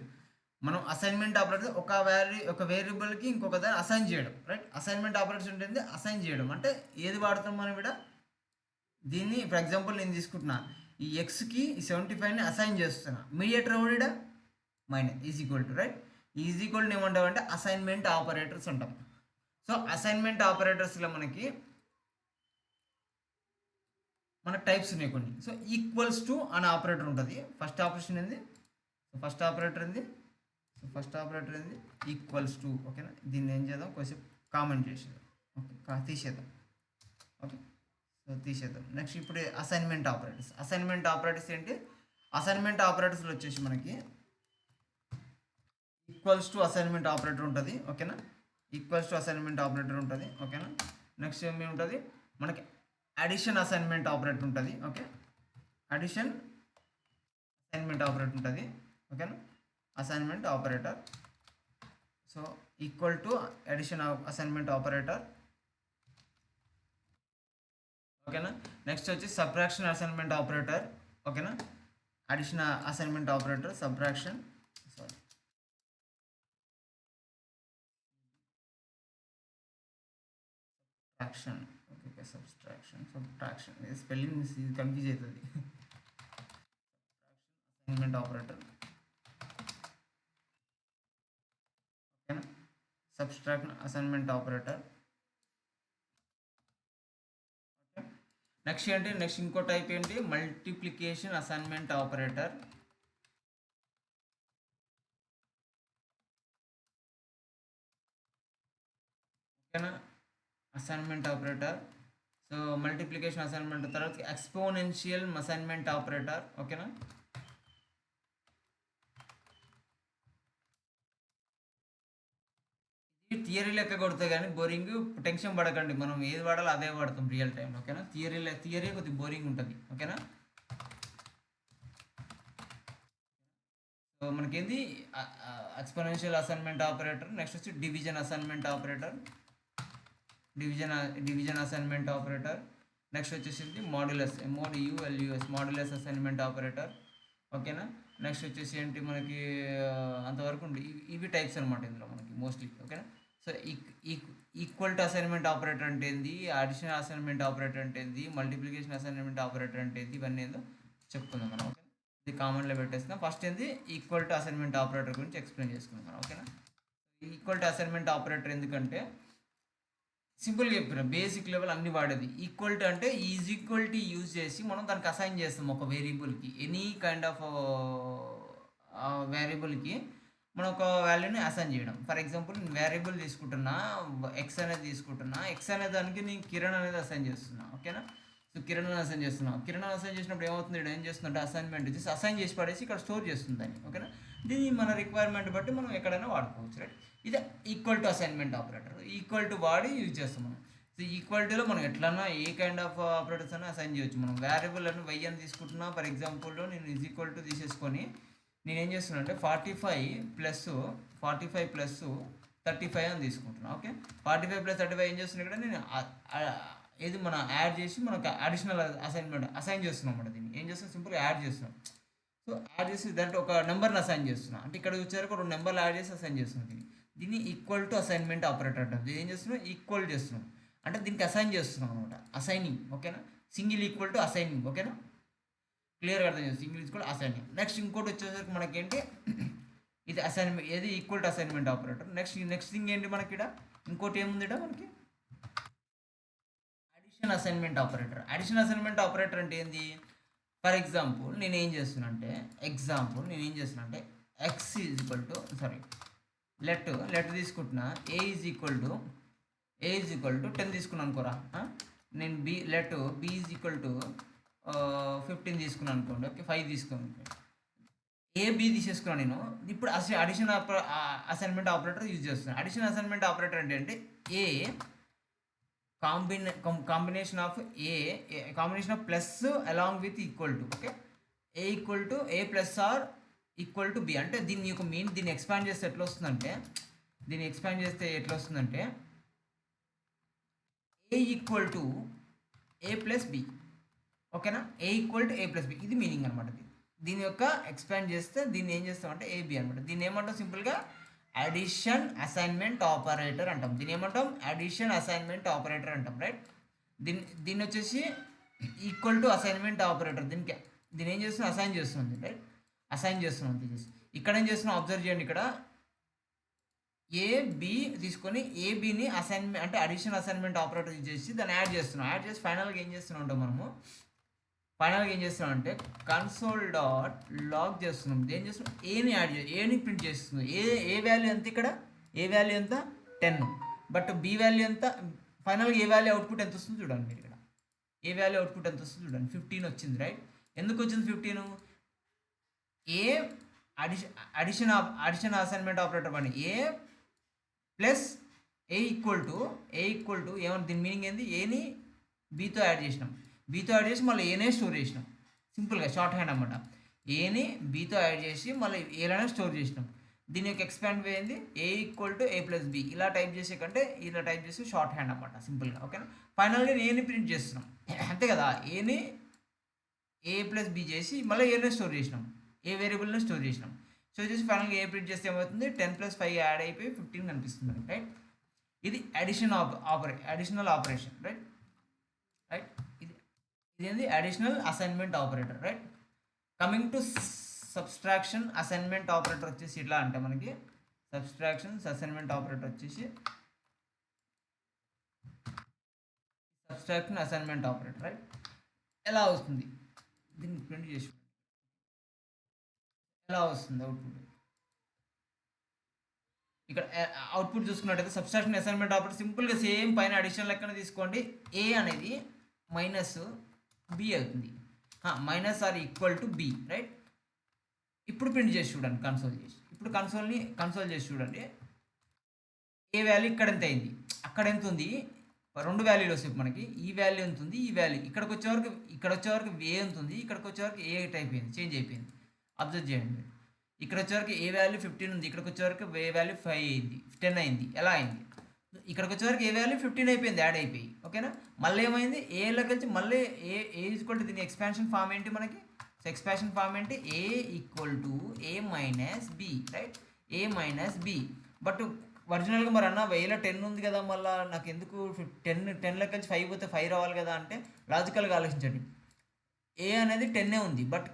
మనం అసైన్మెంట్ ఆపరేటర్స్ ఒక వేరియబుల్కి ఇంకొక దాన్ని అసైన్ చేయడం రైట్ అసైన్మెంట్ ఆపరేటర్స్ ఉంటుంది అసైన్ చేయడం అంటే ఏది వాడతాం మనం ఇక్కడ దీన్ని ఫర్ ఎగ్జాంపుల్ నేను తీసుకుంటున్నా ఈ ఎక్స్కి ఈ 75ని అసైన్ చేస్తున్నా మీడియేటర్ ఎవడ minus is equal to right is equal ఏమంటామంటే అసైన్మెంట్ ఆపరేటర్స్ ఉంటాం సో అసైన్మెంట్ ఆపరేటర్స్లో మనకు టైప్స్ ఉన్నాయి కొన్ని. సో ఈక్వల్స్ టు అనే ఆపరేటర్ ఉంటుంది. ఫస్ట్ ఆపరేషన్ ఏంది, ఫస్ట్ ఆపరేటర్ ఏంది, ఫస్ట్ ఆపరేటర్ ఏంది ఈక్వల్స్ టు. ఓకేనా, దీన్ని ఏం చేద్దాం, కొంచెం కామెంట్ చేసేద్దాం. ఓకే, తీసేద్దాం. ఓకే, సో తీసేద్దాం. నెక్స్ట్ ఇప్పుడు అసైన్మెంట్ ఆపరేటర్స్. అసైన్మెంట్ ఆపరేటర్స్ ఏంటి, అసైన్మెంట్ ఆపరేటర్స్లో వచ్చేసి మనకి ఈక్వల్స్ టు అసైన్మెంట్ ఆపరేటర్ ఉంటుంది. ఓకేనా, ఈక్వల్స్ టు అసైన్మెంట్ ఆపరేటర్ ఉంటుంది. ఓకేనా, నెక్స్ట్ ఏమి ఉంటుంది మనకి అడిషన్ అసైన్మెంట్ ఆపరేటర్ ఉంటుంది. ఓకే, అడిషన్ అసైన్మెంట్ ఆపరేటర్ ఉంటుంది. ఓకేనా, assignment operator. So equal to addition assignment operator. ఓకేనా, నెక్స్ట్ వచ్చి సబ్ట్రాక్షన్ అసైన్మెంట్ ఆపరేటర్. ఓకేనా, addition assignment operator, subtraction, sorry subtraction. Okay, subtraction spelling confuse అవుతుంది. Assignment operator. ఓకేనా, subtraction assignment operator. Next ఏంటి, next ఇంకో type ఏంటి, మల్టిప్లికేషన్ అసైన్మెంట్ ఆపరేటర్. ఓకేనా, assignment operator. So multiplication assignment తర్వాత ఎక్స్పోనెన్షియల్ అసైన్మెంట్ ఆపరేటర్. ఓకేనా, ఇది థియరీ లెక్క కొడితే కానీ బోరింగ్, టెన్షన్ పడకండి, మనం ఏది వాడాలో అదే వాడతాం రియల్ టైం. ఓకేనా, థియరీ కొద్దిగా బోరింగ్ ఉంటుంది. ఓకేనా, సో మనకేంది ఎక్స్పోనెన్షియల్ అసైన్మెంట్ ఆపరేటర్. నెక్స్ట్ వచ్చి division assignment operator, division assignment operator. Next వచ్చేసి modulus, MODULUS modulus assignment operator. ఓకేనా, నెక్స్ట్ వచ్చేసి ఏంటి మనకి అంతవరకు ఉంది. ఇవి టైప్స్ అనమాట ఇందులో మనకి మోస్ట్లీ. ఓకేనా, so equal to assignment operator అంటే ఏంది, అడిషనల్ అసైన్మెంట్ ఆపరేటర్ అంటే ఏంది, మల్టిప్లికేషన్ అసైన్మెంట్ ఆపరేటర్ అంటే ఏంది, ఇవన్నీ ఏందో చెప్పుకుందాం మనం. ఓకే, ఇది కామన్లో పెట్టేస్తున్నాం. ఫస్ట్ ఏంది ఈక్వల్ టు అసైన్మెంట్ ఆపరేటర్ గురించి ఎక్స్ప్లెయిన్ చేసుకుందాం. ఓకేనా, ఈక్వల్ టు అసైన్మెంట్ ఆపరేటర్ ఎందుకంటే సింపుల్గా చెప్పిన బేసిక్ లెవెల్ అన్ని వాడేది. ఈక్వల్ టు అంటే ఈజ్ ఈక్వల్ టు యూజ్ చేసి మనం దానికి అసైన్ చేస్తాం ఒక వేరియబుల్కి, ఎనీ కైండ్ ఆఫ్ వేరియబుల్కి మనం ఒక వాల్యూని అసైన్ చేయడం. ఫర్ ఎగ్జాంపుల్ నేను వేరియబుల్ తీసుకుంటున్నా, ఎక్స్ అనేది తీసుకుంటున్నా, ఎక్స్ అనే దానికి నేను కిరణ్ అనేది అసైన్ చేస్తున్నా. ఓకేనా, సో కిరణ్ అసైన్ చేస్తున్నాం. కిరణ్ అసైన్ చేసినప్పుడు ఏమవుతుంది, ఏం చేస్తుందంటే అసైన్మెంట్ చేసి అసైన్ చేసి పడేసి ఇక్కడ స్టోర్ చేస్తుంది దాన్ని. ఓకేనా, దీన్ని మన రిక్వైర్మెంట్ బట్టి మనం ఎక్కడైనా వాడుకోవచ్చు. రైట్, ఇదే equal to assignment operator. Equal to వాడి యూజ్ చేస్తాం మనం. సో ఈక్వాలిటీలో మనం ఎట్లన్నా ఏ కైండ్ ఆఫ్ ఆపరేటర్స్ అయినా అసైన్ చేయొచ్చు. మనం వేరియబుల్ అని వై అని తీసుకుంటున్నా, ఫర్ ఎగ్జాంపుల్లో నేను ఈజ్ ఈక్వల్ టు తీసేసుకొని నేను ఏం చేస్తున్నా అంటే 45 ప్లస్ 35 అని తీసుకుంటున్నాను. ఓకే, 45 ప్లస్ 35 ఏం చేస్తున్నా ఇక్కడ నేను ఏది మనం యాడ్ చేసి మనకు అడిషనల్ అసైన్మెంట్ అసైన్ చేస్తున్నాం అన్నమాట. దీన్ని ఏం చేస్తున్నాం, సింపుల్గా యాడ్ చేస్తున్నాం. సో యాడ్ చేసి దాంట్లో ఒక నెంబర్ని అసైన్ చేస్తున్నాం. అంటే ఇక్కడ వచ్చారు ఒక 2 నెంబర్లు యాడ్ చేసి అసైన్ చేస్తున్నాం. దీన్ని ఈక్వల్ టు అసైన్మెంట్ ఆపరేటర్ అంటాం. దీన్ని ఏం చేస్తున్నాం, ఈక్వల్ చేస్తున్నాం అంటే దీనికి అసైన్ చేస్తున్నాం అనమాట. అసైనింగ్. ఓకేనా, సింగిల్ ఈక్వల్ టు అసైనింగ్. ఓకేనా, క్లియర్గా అర్థం చేస్తుంది. Single equal assigning. నెక్స్ట్ ఇంకోటి వచ్చేసరికి మనకేంటి, ఇది అసైన్మెంట్, ఏది equal to assignment operator. Next thing ఏంటి మనకి ఇక్కడ ఇంకోటి ఏముంది ఇక్కడ మనకి, addition assignment operator. Addition assignment operator అంటే ఏంది, ఫర్ ఎగ్జాంపుల్ నేను ఏం చేస్తున్నా అంటే X is equal to let తీసుకుంటున్నా, ఏ ఈజ్ ఈక్వల్ టు 10 తీసుకున్నాను అనుకోరా. నేను బి ఈజ్ ఈక్వల్ టు 15 తీసుకున్నాను అనుకోండి. ఓకే, 5 తీసుకున్నాను. బి తీసేసుకున్నాను నేను. ఇప్పుడు అడిషన్ అసైన్మెంట్ ఆపరేటర్ యూజ్ చేస్తున్నాను. అడిషన్ అసైన్మెంట్ ఆపరేటర్ అంటే a combination of plus along with equal to. Okay, A equal to A plus or equal to B. అంటే దీన్ని యొక్క దీన్ని ఎక్స్పాండ్ చేస్తే ఎట్లా వస్తుందంటే A equal to A plus B. ఓకేనా, A equal to A plus B, ఇది మీనింగ్ అనమాట. దీని యొక్క ఎక్స్పాండ్ చేస్తే దీన్ని ఏం చేస్తామంటే ఏబి అనమాట. దీన్ని ఏమంటాం, సింపుల్గా అడిషన్ అసైన్మెంట్ ఆపరేటర్ అంటాం. రైట్. దీన్ని వచ్చేసి ఈక్వల్ టు అసైన్మెంట్ ఆపరేటర్. దీన్ని ఏం చేస్తున్నాం, అసైన్ చేస్తుంది. రైట్, అసైన్ చేస్తున్నాం. ఇక్కడ ఏం చేస్తున్నాం, అబ్జర్వ్ చేయండి. ఇక్కడ ఏబి తీసుకొని ఏబిని అసైన్మెంట్ అంటే అడిషన్ అసైన్మెంట్ ఆపరేటర్ యూజ్ చేసి దాన్ని యాడ్ చేసి ఫైనల్గా ఏం చేస్తున్నాం అంటే మనము ఫైనల్గా ఏం చేస్తున్నాం అంటే కన్సోల్ డాట్ లాగ్ చేస్తున్నాం. ఏం చేస్తున్నాం, ఏని యాడ్ చేసి ఏని ప్రింట్ చేస్తున్నాం. ఏ వాల్యూ ఎంత ఇక్కడ, ఏ వాల్యూ ఎంత 10, బట్ బి వాల్యూ ఎంత, ఫైనల్గా ఏ వాల్యూ అవుట్పుట్ ఎంత వస్తుంది చూడండి మీరు ఇక్కడ. ఏ వాల్యూ అవుట్పుట్ ఎంత వస్తుంది చూడండి, 15 వచ్చింది రైట్. ఎందుకు వచ్చింది 15? ఏ అడిషన్ అసైన్మెంట్ ఆపరేటర్ పని ఏ ప్లస్ ఏ ఈక్వల్ టు ఏమన్నా దీని మీనింగ్ ఏంది, ఏని బీతో యాడ్ చేసినాం, బీతో యాడ్ చేసి మళ్ళీ ఏనే స్టోర్ చేసినాం. సింపుల్గా షార్ట్ హ్యాండ్ అనమాట. ఏని బీతో యాడ్ చేసి మళ్ళీ ఏలైనా స్టోర్ చేసినాం. దీని యొక్క ఎక్స్పాండ్ వే ఏంది, A equal to A plus B. ఇలా టైప్ చేసే కంటే ఇలా టైప్ చేసి షార్ట్ హ్యాండ్ అనమాట సింపుల్గా. ఓకేనా. ఫైనల్గా ఏని ప్రింట్ చేస్తున్నాం అంతే కదా. ఏని ఏ ప్లస్ బి చేసి మళ్ళీ ఏనే స్టోర్ చేసినాం, ఏ వేరియబుల్ని స్టోర్ చేసినాం. స్టోర్ చేసి ఫైనల్గా ఏ ప్రింట్ చేస్తే ఏమవుతుంది, 10+5 యాడ్ అయిపోయి 15 కనిపిస్తుంది రైట్. ఇది అడిషనల్ ఆపరేషన్ రైట్. ఇదేంది additional assignment operator right. Coming to subtraction assignment operator వచ్చేసి ఇట్లా అంటే మనకి సబ్స్ట్రాక్షన్ అసైన్మెంట్ ఆపరేటర్ వచ్చేసి రైట్ ఎలా వస్తుంది, దీన్ని ప్రింట్ చేసి ఎలా వస్తుంది అవుట్పుట్. ఇక్కడ అవుట్పుట్ చూసుకున్నట్టయితే సబ్స్ట్రాక్షన్ అసైన్మెంట్ ఆపరేటర్ సింపుల్గా సేమ్ పైన అడిషనల్ లెక్కన తీసుకోండి. ఏ అనేది మైనస్ బి అవుతుంది, minus or equal to B right. ఇప్పుడు ప్రింట్ చేసి చూడండి కన్సోల్ చేసి. ఇప్పుడు కన్సోల్ చేసి చూడండి. ఏ వాల్యూ ఇక్కడ ఎంత అయింది, అక్కడ ఎంత ఉంది, 2 వాల్యూలు వస్తాయి మనకి. ఈ వాల్యూ ఎంత ఉంది, ఈ వాల్యూ ఇక్కడికి వచ్చేవరకు ఏ ఎంత ఉంది, ఇక్కడికి వచ్చేవరకు ఏ అయిపోయింది, చేంజ్ అయిపోయింది. అబ్జర్వ్ చేయండి. ఇక్కడ వచ్చేవరకు ఏ వాల్యూ 15 ఉంది, ఇక్కడికి వచ్చేవరకు ఏ వాల్యూ 5 అయింది, 10 అయింది. ఎలా అయింది, ఇక్కడికి వచ్చేవరకు ఏ వాల్యూ 15 అయిపోయింది, యాడ్ అయిపోయి. ఓకేనా. మళ్ళీ ఏమైంది, ఏలోకి వచ్చి మళ్ళీ ఏ ఈక్వల్ టు దీని ఎక్స్పాన్షన్ ఫామ్ ఏంటి మనకి. సో ఎక్స్పాన్షన్ ఫామ్ ఏంటి, A equal to A minus B right. A minus B. But ఒరిజినల్గా మరి అన్న 1010 ఉంది కదా, మళ్ళీ నాకు ఎందుకు 10లోకి వచ్చి 5 పోతే 5 రావాలి కదా అంటే లాజికల్గా ఆలోచించండి. ఏ అనేది 10 ఉంది, బట్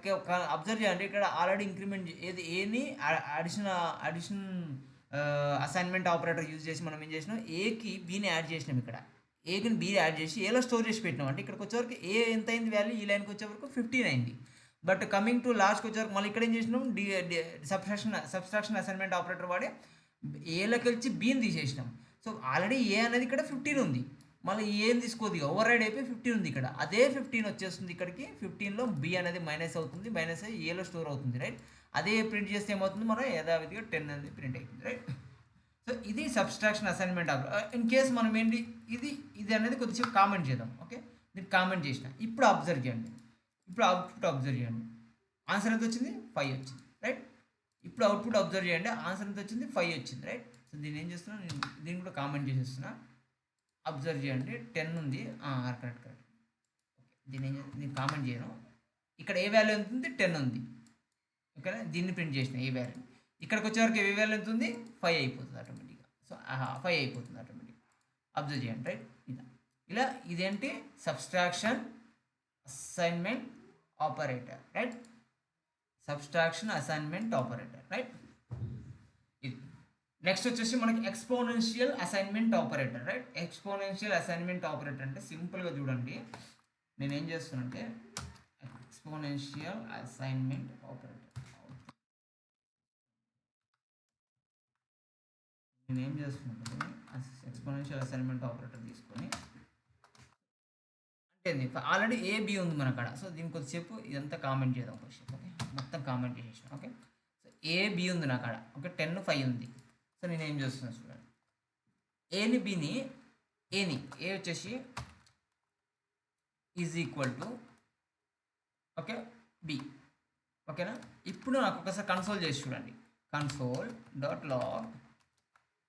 అబ్జర్వ్ చేయండి ఇక్కడ ఆల్రెడీ ఇంక్రిమెంట్ ఏది ఏని అడిషన్ అసైన్మెంట్ ఆపరేటర్ యూజ్ చేసి మనం ఏం చేసినాం, ఏకి బీని యాడ్ చేసినాం. ఇక్కడ ఏకి బీ యాడ్ చేసి ఏలో స్టోర్ చేసి పెట్టినాం. అంటే ఇక్కడికి వచ్చేవరకు ఏ ఎంత అయింది వాల్యూ, ఈ లైన్కి వచ్చేవరకు 15 అయింది. బట్ కమింగ్ టు లాస్ట్కి వచ్చేవరకు మళ్ళీ ఇక్కడ ఏం చేసినాం, సబ్స్ట్రాక్షన్ అసైన్మెంట్ ఆపరేటర్ వాడి ఏలోకి వచ్చి బీని తీసేసినాం. సో ఆల్రెడీ ఏ అనేది ఇక్కడ 15 ఉంది, మళ్ళీ ఏం తీసుకోదు, ఓవర్ రైడ్ అయిపోయి 15 ఉంది ఇక్కడ. అదే 15 వచ్చేస్తుంది ఇక్కడికి. 15లో బి అనేది మైనస్ అవుతుంది, మైనస్ అయ్యి ఏలో స్టోర్ అవుతుంది రైట్. అదే ప్రింట్ చేస్తే ఏమవుతుంది, మనం యథావిధిగా 10 అనేది ప్రింట్ అవుతుంది రైట్. సో ఇది subtraction assignment operator. In case మనం ఏంటి ఇది అనేది కొద్దిసేపు కామెంట్ చేద్దాం. ఓకే, దీన్ని కామెంట్ చేసిన. ఇప్పుడు అబ్జర్వ్ చేయండి, ఇప్పుడు అవుట్పుట్ అబ్జర్వ్ చేయండి. ఆన్సర్ ఎంత వచ్చింది, 5 వచ్చింది రైట్. ఇప్పుడు అవుట్పుట్ అబ్జర్వ్ చేయండి, ఆన్సర్ ఎంత వచ్చింది, 5 వచ్చింది రైట్. సో దీన్ని ఏం చేస్తున్నా, నేను దీన్ని కూడా కామెంట్ చేసేస్తున్నా. అబ్జర్వ్ చేయండి, 10 ఉంది, కరెక్ట్. ఓకే, దీన్ని కామెంట్ చేయను. ఇక్కడ ఏ వాల్యూ ఎంత ఉంది, 10 ఉంది. ఓకేనా, దీన్ని ప్రింట్ చేసిన ఏ వాల్యూ. ఇక్కడికి వచ్చేవరకు ఏ వాల్యూ ఎంత ఉంది, 5 అయిపోతుంది ఆటోమేటిక్గా. సో 5 అయిపోతుంది ఆటోమేటిక్గా. అబ్జర్వ్ చేయండి రైట్. ఇలా ఇదేంటి subtraction assignment operator right. Subtraction assignment operator right. ఇది నెక్స్ట్ వచ్చేసి మనకి exponential assignment operator right. Exponential assignment operator అంటే సింపుల్గా చూడండి, నేనేం చేస్తున్నానంటే ఎక్స్పోనెన్షియల్ అసైన్మెంట్ ఆపరేటర్ నేనేం చేస్తున్నాను, ఎక్స్పోనెన్షియల్ అసైన్మెంట్ ఆపరేటర్ తీసుకొని అంటే ఆల్రెడీ ఏ బి ఉంది మన కాడ. సో దీనికి కొద్దిసేపు ఇదంతా కామెంట్ చేద్దాం కొద్దిసేపు. ఓకే, మొత్తం కామెంట్ చేసేసాం. ఓకే, సో ఏ బి ఉంది నా కాడ. ఓకే, 10 5 ఉంది. సో నేను ఏం చేస్తున్నాను చూడండి, ఏని బిని ఏ వచ్చేసి is equal to okay B. ఓకేనా. ఇప్పుడు నాకు ఒకసారి కన్సోల్ చేసి చూడండి, కన్సోల్ డాట్ లాగ్.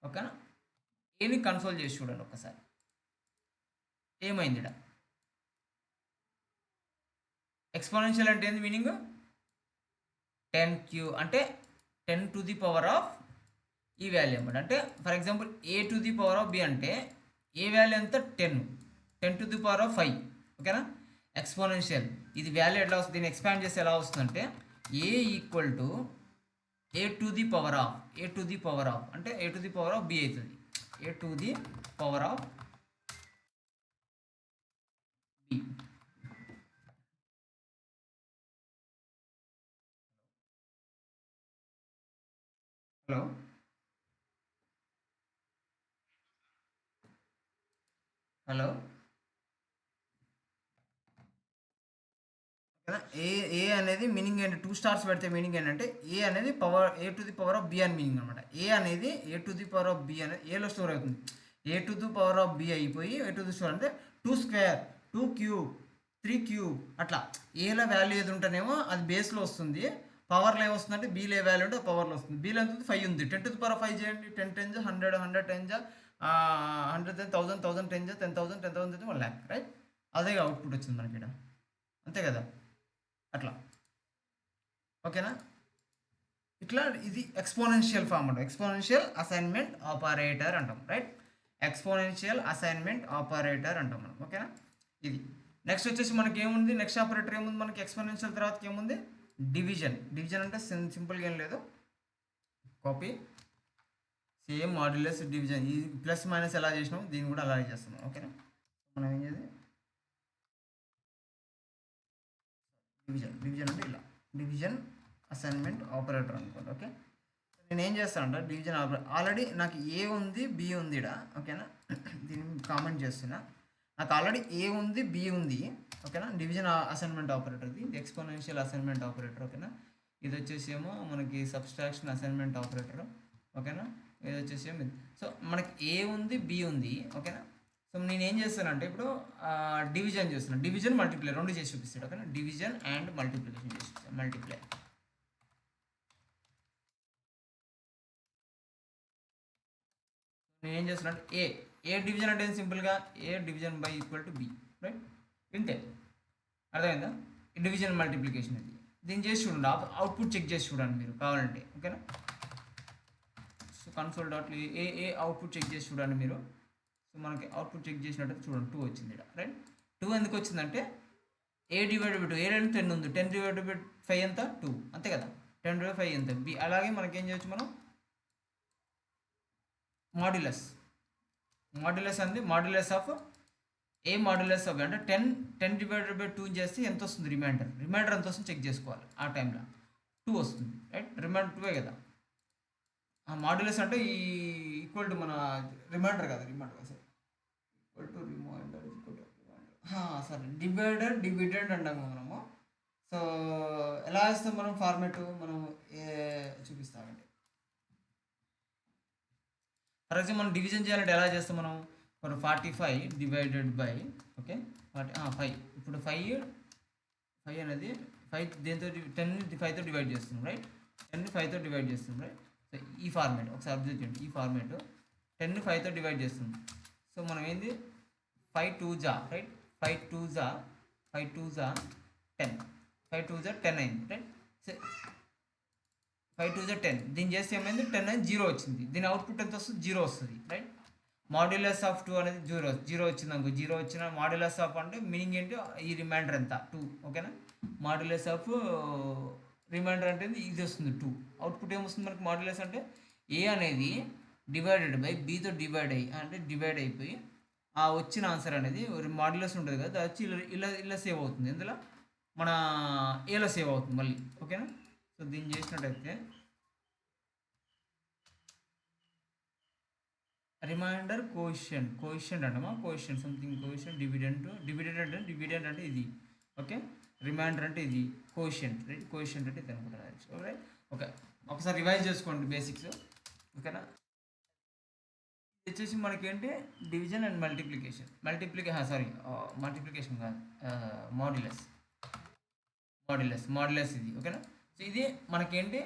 ఓకేనా, ఏని కన్సోల్ చేసి చూడండి ఒకసారి ఏమైంది ఇక్కడ. ఎక్స్పోనెన్షియల్ అంటే ఏంది మీనింగ్, 10 అంటే 10 to the power of ఈ వాల్యూ అనమాట. అంటే for example A to the power of B అంటే ఏ వాల్యూ ఎంత 10 to the power of 5. ఓకేనా. ఎక్స్పోనెన్షియల్ ఇది వాల్యూ ఎట్లా వస్తుంది, దీన్ని ఎక్స్పాండ్ చేస్తే ఎలా వస్తుందంటే A equal to A to the power of అంటే A to the power of B అవుతుంది. A to the power of B hello hello కదా ఏ ఏ అనేది మీనింగ్ ఏంటి, 2 స్టార్స్ పెడితే మీనింగ్ ఏంటంటే ఏ అనేది power A to the power of B అని meaning అనమాట. ఏ అనేది A to the power of B అనేది ఏలో స్టోర్ అవుతుంది. A to the power of B అయిపోయి ఏ టు ది స్టోర్ అంటే 2 స్క్వేర్, 2 క్యూబ్, 3 క్యూబ్ అట్లా ఏలో వాల్యూ ఏది ఉంటేనేమో అది బేస్లో వస్తుంది. పవర్లో ఏమొస్తుందంటే బీలో వాల్యూ ఉంటే పవర్లో వస్తుంది. బీలో ఎంత ఉంది, 5 ఉంది. 10 to the power 5 చేయండి. 10 10 100, 100 10 100 1000, 1000 10 10,000, 10,000 1 lakh, రైట్. అదే అవుట్పుట్ వచ్చింది మనకి ఇక్కడ, అంతే కదా. అట్లా ఓకేనా. ఇట్లా ఇది ఎక్స్పోనెన్షియల్ ఫామ్ అంటాం, ఎక్స్పోనెన్షియల్ అసైన్మెంట్ ఆపరేటర్ అంటాం, రైట్. ఎక్స్పోనెన్షియల్ అసైన్మెంట్ ఆపరేటర్ అంటాం మనం, ఓకేనా. ఇది నెక్స్ట్ వచ్చేసి మనకి ఏముంది, నెక్స్ట్ ఆపరేటర్ ఏముంది మనకి ఎక్స్పోనెన్షియల్ తర్వాతకి ఏముంది, డివిజన్. డివిజన్ అంటే సింపుల్గా ఏం లేదు, కాపీ సేమ్ మాడ్యులస్ డివిజన్. ఈ ప్లస్ మైనస్ ఎలా చేసినాం దీన్ని కూడా అలాగే చేస్తున్నాం, ఓకేనా. మనం ఏం చేయాలి, డివిజన్. డివిజన్ అంటే ఇలా డివిజన్ అసైన్మెంట్ ఆపరేటర్ అనుకోండి, ఓకే. నేను ఏం చేస్తానంటే డివిజన్ ఆపరేటర్ ఆల్రెడీ నాకు ఏ ఉంది బి ఉంది ఇక్కడ, ఓకేనా. దీన్ని కామెంట్ చేస్తున్నా, నాకు ఆల్రెడీ ఏ ఉంది బి ఉంది, ఓకేనా. డివిజన్ అసైన్మెంట్ ఆపరేటర్ ఇది ఎక్స్పోనెన్షియల్ అసైన్మెంట్ ఆపరేటర్, ఓకేనా. ఇది వచ్చేసి ఏమో మనకి సబ్స్ట్రాక్షన్ అసైన్మెంట్ ఆపరేటర్, ఓకేనా. ఇది వచ్చేసి ఏమో సో మనకి ఏ ఉంది బి ఉంది, ఓకేనా. సో నేను ఏం చేస్తానంటే ఇప్పుడు డివిజన్ చేస్తున్నాను, డివిజన్ మల్టిప్లై రెండు చేసి చూపిస్తాడు, ఓకేనా. డివిజన్ అండ్ మల్టిప్లికేషన్ చేసి చూపిస్తాను, మల్టిప్లై. నేను ఏం చేస్తున్నాను అంటే ఏ డివిజన్ అంటే సింపుల్గా A division by equal to B, right. ఇంతే, అర్థమైందా. డివిజన్ మల్టిప్లికేషన్ ఇది. దీన్ని చేసి చూడండి, అవుట్పుట్ చెక్ చేసి చూడండి మీరు కావాలంటే, ఓకేనా. So console dot A output check చేసి చూడండి మీరు. సో మనకి అవుట్పుట్ చెక్ చేసినట్టు చూడండి 2 వచ్చింది ఇక్కడ, రైట్. 2 ఎందుకు వచ్చిందంటే ఏ డివైడెడ్ బై 2, ఏ 10 ఉంది, 10 డివైడెడ్ బై 5 ఎంత 2, అంతే కదా. 10 డివైడ్ 5 ఎంత బి. అలాగే మనకి ఏం చేయొచ్చు మనం, మాడ్యులస్. మాడ్యులస్ అంది modulus of A modulus of అంటే 10 డివైడెడ్ బై 2 చేస్తే ఎంత వస్తుంది, రిమైండర్ ఎంత వస్తుంది చెక్ చేసుకోవాలి. ఆ టైంలో 2 వస్తుంది, రైట్. రిమైండర్ 2 కదా. ఆ మాడ్యులస్ అంటే ఈ ఈక్వల్ టు మన రిమైండర్ కదా, remainder sir equal to remainder equal to remainder, సరే డివిడెండ్ అంటాము మనము. సో ఎలా వేస్తాం మనం ఫార్మేట్, మనం చూపిస్తామండి. ఫర్ ఎగ్జాంపుల్ మనం డివిజన్ చేయాలంటే ఎలా చేస్తాం మనం, ఇప్పుడు 45 డివైడెడ్ బై, ఓకే 5. ఇప్పుడు 5 అనేది 5 దేంతో 10 5తో డివైడ్ చేస్తున్నాం, రైట్. 10 5తో డివైడ్ చేస్తున్నాం, రైట్. సో ఈ ఫార్మేట్ ఒకసారి అబ్జర్వ్ చేయండి, ఈ ఫార్మేట్ 10 5తో డివైడ్ చేస్తున్నాం. సో మనం ఏంది 5 2 జా, రైట్. 5 2 జా 10, 5 2 జా 10 అయింది, రైట్. సో 5 2 జా 10, దీన్ని చేస్తే ఏమైంది 10 అనేది 0 వచ్చింది. దీని అవుట్పుట్ ఎంత వస్తుంది, 0 వస్తుంది, రైట్. మాడ్యులస్ ఆఫ్ 2 అనేది 0 వచ్చింది అనుకో, 0 వచ్చిన మాడ్యులస్ ఆఫ్ అంటే మీనింగ్ ఏంటి, ఈ రిమైండర్ ఎంత 2, ఓకేనా. మాడ్యులస్ ఆఫ్ రిమైండర్ అంటే ఇది వస్తుంది 2. అవుట్పుట్ ఏమొస్తుంది మనకి, మాడ్యులస్ అంటే ఏ అనేది డివైడెడ్ బై బీతో డివైడ్ అయిపోయి ఆ వచ్చిన ఆన్సర్ అనేది మాడ్యులస్ ఉంటుంది కదా, అది వచ్చి ఇలా సేవ్ అవుతుంది. ఇందులో మన ఏలో సేవ్ అవుతుంది మళ్ళీ, ఓకేనా. సో దీన్ని చేసినట్టయితే రిమైండర్ కోఎఫిషియంట్ అంటామా, కోఎఫిషియంట్ సంథింగ్ కోఎఫిషియంట్ డివిడెంట్ అంటే ఇది, ఓకే. రిమైండర్ అంటే ఇది కోఎఫిషియంట్, రైట్. కోఎఫిషియంట్ అంటే ఇది అనుకుంటారు, రైట్. ఓకే, ఒకసారి రివైజ్ చేసుకోండి బేసిక్స్, ఓకేనా. ఇది వచ్చేసి మనకేంటి డివిజన్ అండ్ మల్టిప్లికేషన్ కాదు, మాడ్యులస్ ఇది, ఓకేనా. సో ఇది మనకేంటి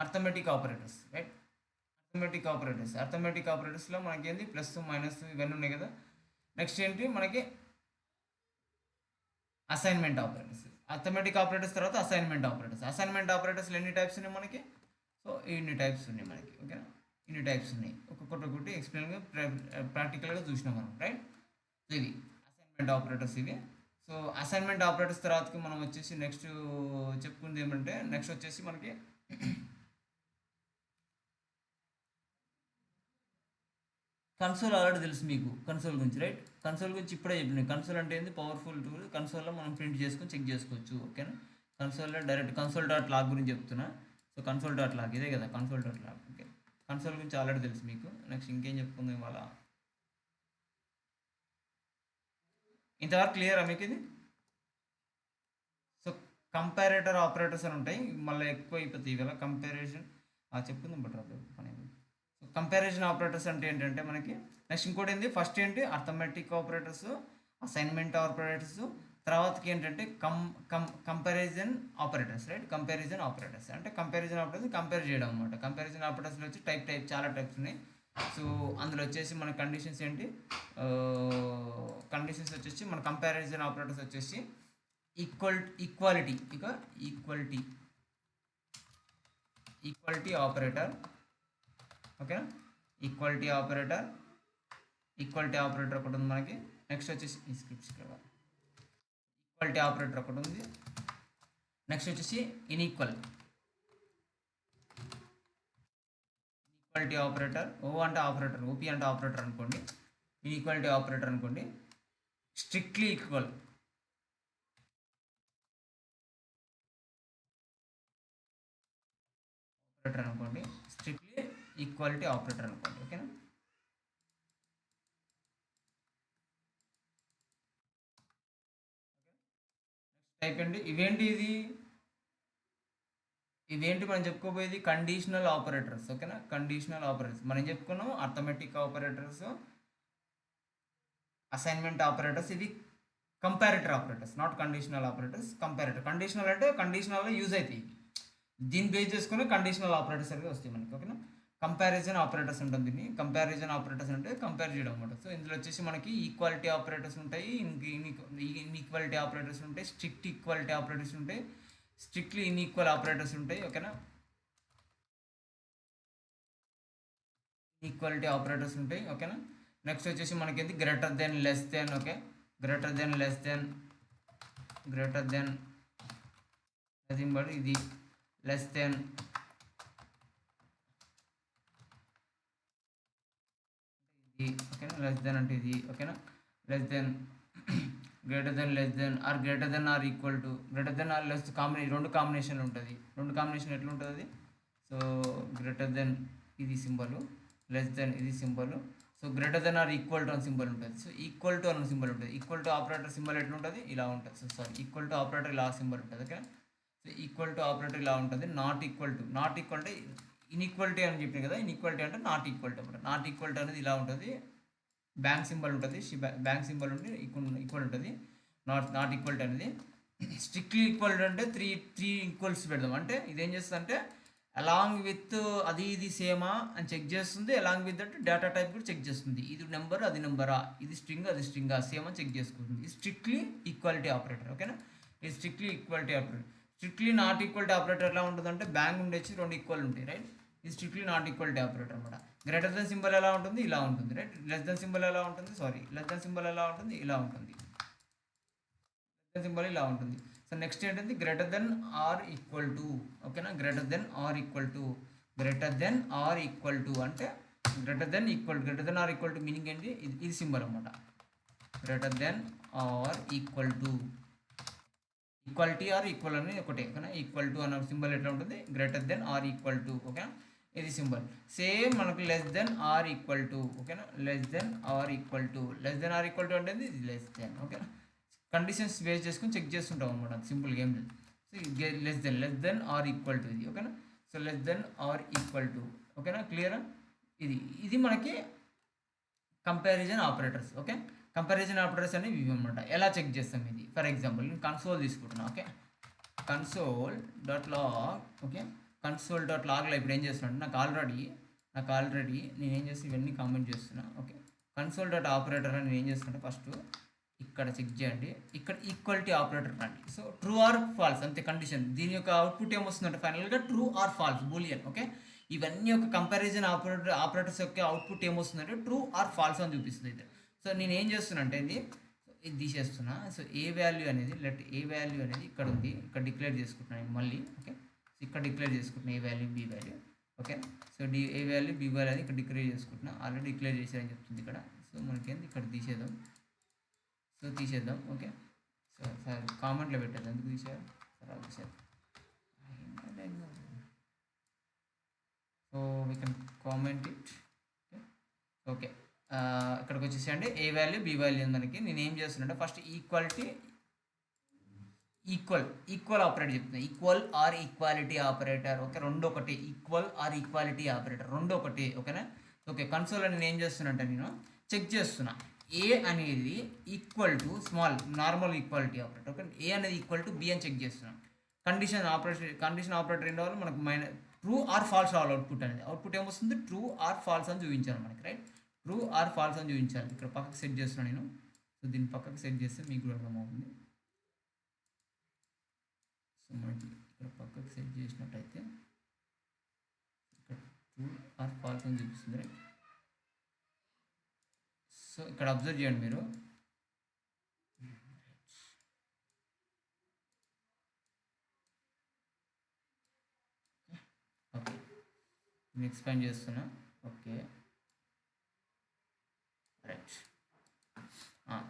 అర్థమెటిక్ ఆపరేటర్స్, రైట్. అర్థమెటిక్ ఆపరేటర్స్లో మనకేంది ప్లస్ మైనస్ ఇవన్నీ ఉన్నాయి కదా. నెక్స్ట్ ఏంటి మనకి అసైన్మెంట్ ఆపరేటర్స్. అర్థమెటిక్ ఆపరేటర్స్ తర్వాత అసైన్మెంట్ ఆపరేటర్స్లో ఎన్ని టైప్స్ ఉన్నాయి మనకి, సో ఇన్ని టైప్స్ ఉన్నాయి మనకి, ఓకేనా. ఇన్ని టైప్స్ ఉన్నాయి, ఒక్కొక్కటి ఎక్స్ప్లెయిన్గా ప్రాక్టికల్గా చూసినాం మనం, రైట్. సో ఇవి అసైన్మెంట్ ఆపరేటర్స్ ఇవి. సో అసైన్మెంట్ ఆపరేటర్స్ తర్వాతకి మనం వచ్చేసి నెక్స్ట్ చెప్పుకుంది ఏమంటే, నెక్స్ట్ వచ్చేసి మనకి కన్సోల్ ఆల్రెడీ తెలుసు మీకు, కన్సోల్ గురించి, రైట్. కన్సోల్ గురించి ఇప్పుడే చెప్పినాయి. కన్సోల్ అంటే ఏంది, పవర్ఫుల్ టూల్. కన్సోల్లో మనం ప్రింట్ చేసుకొని చెక్ చేసుకోవచ్చు, ఓకేనా. కన్సోల్లో డైరెక్ట్ కన్సోల్ డాట్ లాగ్ గురించి చెప్తున్నా. సో కన్సోల్ డాట్ లాగ్ ఇదే కదా, console dot log. Okay, console గురించి ఆల్రెడీ తెలుసు మీకు. నెక్స్ట్ ఇంకేం చెప్పుకుందాం ఇవాళ. ఇంతవరకు క్లియరా మీకు ఇది? సో కంపారేటర్ ఆపరేటర్స్ అని ఉంటాయి, మళ్ళీ ఎక్కువ అయిపోతాయి కదా కంపారిజన్. చెప్పుకుందాం బట్ అది పని. సో కంపారిజన్ ఆపరేటర్స్ అంటే ఏంటంటే మనకి నెక్స్ట్ ఇంకోటి ఏంటి, ఫస్ట్ ఏంటి అర్థమెటిక్ ఆపరేటర్స్, అసైన్మెంట్ ఆపరేటర్స్, తర్వాతకి ఏంటంటే comparison operators, right. Comparison operators అంటే కంపారిజన్ ఆపరేటర్స్ కంపేర్ చేయడం అనమాట. కంపారిజన్ ఆపరేటర్స్లో వచ్చి చాలా టైప్స్ ఉన్నాయి. సో అందులో వచ్చేసి మన కండిషన్స్ ఏంటి, కండిషన్స్ వచ్చేసి మన కంపారిజన్ ఆపరేటర్స్ వచ్చేసి ఈక్వాలిటీ ఇక ఈక్వాలిటీ ఆపరేటర్. ఓకేనా, ఈక్వాలిటీ ఆపరేటర్ ఒకటి ఉంది మనకి. నెక్స్ట్ వచ్చేసి ఈ స్క్రిప్ట్స్ ఈక్వాలిటీ ఆపరేటర్ ఒకటి ఉంది. నెక్స్ట్ వచ్చేసి ఈక్వాలిటీ ఆపరేటర్. అంటే ఆపరేటర్, ఓపీ అంటే ఆపరేటర్ అనుకోండి. ఈక్వాలిటీ ఆపరేటర్ అనుకోండి. స్ట్రిక్ట్లీ ఈక్వల్ ఆపరేటర్ అనుకోండి. స్ట్రిక్ట్లీ ఈక్వాలిటీ ఆపరేటర్ అనుకోండి. ఓకేనా, అయిపోయింది. ఇవేంటి మనం చెప్పుకోబోయేది కండిషనల్ ఆపరేటర్స్. ఓకేనా, కండిషనల్ ఆపరేటర్స్ మనం చెప్పుకున్నాం. అర్థమెటిక్ ఆపరేటర్స్, అసైన్మెంట్ ఆపరేటర్స్, ఇవి comparator operators, not conditional operators. Conditional అంటే కండిషనల్లో యూజ్ అవుతాయి. దీన్ని బేస్ చేసుకుని కండిషనల్ ఆపరేటర్స్ అనేవి వస్తాయి మనకి. ఓకేనా, కంపారిజన్ ఆపరేటర్స్ ఉంటుంది. దీన్ని కంపారిజన్ ఆపరేటర్స్ అంటే కంపేర్ చేయడం అనమాట. సో ఇందులో వచ్చేసి మనకి ఈక్వాలిటీ ఆపరేటర్స్ ఉంటాయి, ఇన్ఈక్వాలిటీ ఆపరేటర్స్ ఉంటాయి, స్ట్రిక్ట్ ఈక్వాలిటీ ఆపరేటర్స్ ఉంటాయి, స్ట్రిక్ట్లీ ఇన్ఈక్వల్ ఆపరేటర్స్ ఉంటాయి. ఓకేనా, ఈక్వాలిటీ ఆపరేటర్స్ ఉంటాయి. ఓకేనా, నెక్స్ట్ వచ్చేసి మనకి ఏంటి greater than, less than. Okay, greater than, less than, nothing but ఇది లెస్ దెన్, ఇది. ఓకేనా, లెస్ దెన్ అంటే ఇది. ఓకేనా, less than, greater than, less than, greater than or equal to, greater than or less రెండు కాంబినేషన్లు ఉంటుంది. రెండు కాంబినేషన్ ఎట్లా ఉంటుంది అది? సో గ్రేటర్ దెన్ ఇది సింబల్, లెస్ దెన్ ఇది symbol. So greater than or equal to అని సింబల్ ఉంటుంది. సో ఈక్వల్ టు అన్న సింబల్ ఉంటుంది. ఈక్వల్ టు ఆపరేటర్ సింబల్ ఎట్లా ఉంటుంది? ఇలా ఉంటుంది. So sorry, equal to operator ఇలా సింబల్ ఉంటుంది. Okay, so equal to operator ఇలా ఉంటుంది. నాట్ ఈక్వల్ టు ఇన్ఈక్వాలిటీ అని చెప్పిన కదా, ఇన్ఈక్వాలిటీ అంటే నాట్ ఈక్వల్ టు అనమాట. నాట్ ఈక్వల్ టు అనేది ఇలా ఉంటుంది, బ్యాంక్ సింబల్ ఉంటుంది. బ్యాంక్ సింబల్ ఉండి ఈక్వల్ ఉంటుంది. నాట్ ఈక్వల్ టు అనేది స్ట్రిక్ట్లీ ఈక్వల్ అంటే త్రీ ఈక్వల్స్ పెడదాం. అంటే ఇదేం చేస్తుంది అంటే అలాంగ్ విత్ అది ఇది సేమా అని చెక్ చేస్తుంది. అలాంగ్ విత్ అంటే డేటా టైప్ కూడా చెక్ చేస్తుంది. ఇది నెంబర్ అది నెంబరా, ఇది స్ట్రింగ్ అది స్ట్రింగా, సేమ్ అని చెక్ చేసుకుంటుంది. ఇది స్ట్రిక్ట్లీ ఈక్వాలిటీ ఆపరేటర్. ఓకేనా, ఇది strictly equality operator. Strictly not equality operator ఎలా ఉంటుందంటే బ్యాంక్ ఉండొచ్చి రెండు ఈక్వల్ ఉంటాయి, రైట్. ఇది స్ట్రిక్ట్లీ నాట్ ఈక్వాలిటీ ఆపరేటర్ అనమాట. గ్రేటర్ దెన్ సింబల్ ఎలా ఉంటుంది? ఇలా ఉంటుంది, రైట్. లెస్ దెన్ సింబల్ ఎలా ఉంటుంది? లెస్ దెన్ సింబల్ ఎలా ఉంటుంది? ఇలా ఉంటుంది. లెస్ దెన్ సింబల్ ఇలా ఉంటుంది. సో నెక్స్ట్ ఏంటంటే greater than or equal to. ఓకేనా, greater than or equal to. అంటే greater than or equal to meaning ఏంటి? ఇది సింబల్ అనమాట. Greater than or equal to, equality or equal అనేది ఒకటే. ఓకేనా, ఈక్వల్ టు అన్న సింబల్ ఎట్లా ఉంటుంది? Greater than or equal to. ఓకేనా, ఇది సింబల్. సేమ్ మనకు less than or equal to. ఓకేనా, less than or equal to అంటే ఇది లెస్ దెన్. ఓకేనా, కండిషన్స్ బేస్ చేసుకుని చెక్ చేస్తుంటాం అనమాట, simple game. So less than or equal to ఇది. ఓకేనా, so less than or equal to. ఓకేనా, క్లియరా? ఇది మనకి comparison operators. Okay, comparison operators అనేవి ఇవి అనమాట. ఎలా చెక్ చేస్తాం ఇది? ఫర్ ఎగ్జాంపుల్ నేను కన్సోల్ తీసుకుంటున్నా. Okay, console dot log. Okay, console dot లాగ్లో ఇప్పుడు ఏం చేస్తున్నా, నాకు ఆల్రెడీ నేను ఏం చేసి ఇవన్నీ కామెంట్ చేస్తున్నా. ఓకే, కన్సోల్ డాట్ ఆపరేటర్ అని నేను ఏం చేస్తున్నా, ఫస్ట్ ఇక్కడ చెక్ చేయండి. ఇక్కడ ఈక్వాలిటీ ఆపరేటర్ రండి. సో ట్రూ ఆర్ ఫాల్స్ అంతే కండిషన్. దీని యొక్క అవుట్పుట్ ఏమొస్తుందంటే ఫైనల్గా true or false, boolean. Okay, ఇవన్నీ ఒక కంపారిజన్ ఆపరేటర్స్ యొక్క అవుట్పుట్ ఏమొస్తుందంటే ట్రూ ఆర్ ఫాల్స్ అని చూపిస్తుంది అయితే. సో నేను ఏం చేస్తున్నా అంటే ఇది తీసేస్తున్నా. సో ఏ వాల్యూ అనేది ఇక్కడ ఉంది, ఇక్కడ డిక్లేర్ చేసుకుంటున్నాను నేను మళ్ళీ. ఓకే, ఇక్కడ డిక్లేర్ చేసుకుంటున్నా A value, B value. Okay, so A value, B value అని ఇక్కడ డిక్లేర్ చేసుకుంటున్నా. ఆల్రెడీ డిక్లేర్ చేశారని చెప్తుంది ఇక్కడ. సో మనకేంది ఇక్కడ తీసేద్దాం. ఓకే, సో కామెంట్లో పెట్టేద్దాం, ఎందుకు తీసారు? So we can comment it. Okay, ఇక్కడికి వచ్చేసేయండి ఏ వాల్యూ బి వాల్యూ మనకి. నేను ఏం చేస్తున్నానంటే ఫస్ట్ ఈక్వల్ ఆపరేటర్ చెప్తున్నాను. Equal or equality operator. Okay, రెండు ఒకటి. ఈక్వల్ ఆర్ ఈక్వాలిటీ ఆపరేటర్ రెండు ఒకటి. ఓకేనా? ఓకే, కన్సోల్ అని నేను ఏం చేస్తున్నా నేను చెక్ చేస్తున్నా. ఏ అనేది equal to small normal equality operator. Okay, A అనేది ఈక్వల్ టు బి అని చెక్ చేస్తున్నాం. కండిషన్ ఆపరేటర్ ఏంటి వల్ల మనకు ట్రూ ఆర్ ఫాల్స్ రావాలి. అవుట్పుట్ ఏమొస్తుంది? ట్రూ ఆర్ ఫాల్స్ అని చూపించాలి మనకి. రైట్, ట్రూ ఆర్ ఫాల్స్ అని చూపించాలి. ఇక్కడ పక్కకు సెట్ చేస్తున్నాను నేను. సో దీన్ని పక్కకు సెట్ చేస్తే మీకు కూడా అర్థమవుతుంది. సో మనకి ఇక్కడ పక్కకు సెట్ చేసినట్టయితే ఇక్కడ ట్రూ ఆర్ ఫాల్స్ అని చూపిస్తుంది. రైట్, సో ఇక్కడ అబ్జర్వ్ చేయండి మీరు. ఓకే, నేను ఎక్స్పాండ్ చేస్తున్నా. ఓకే, రైట్,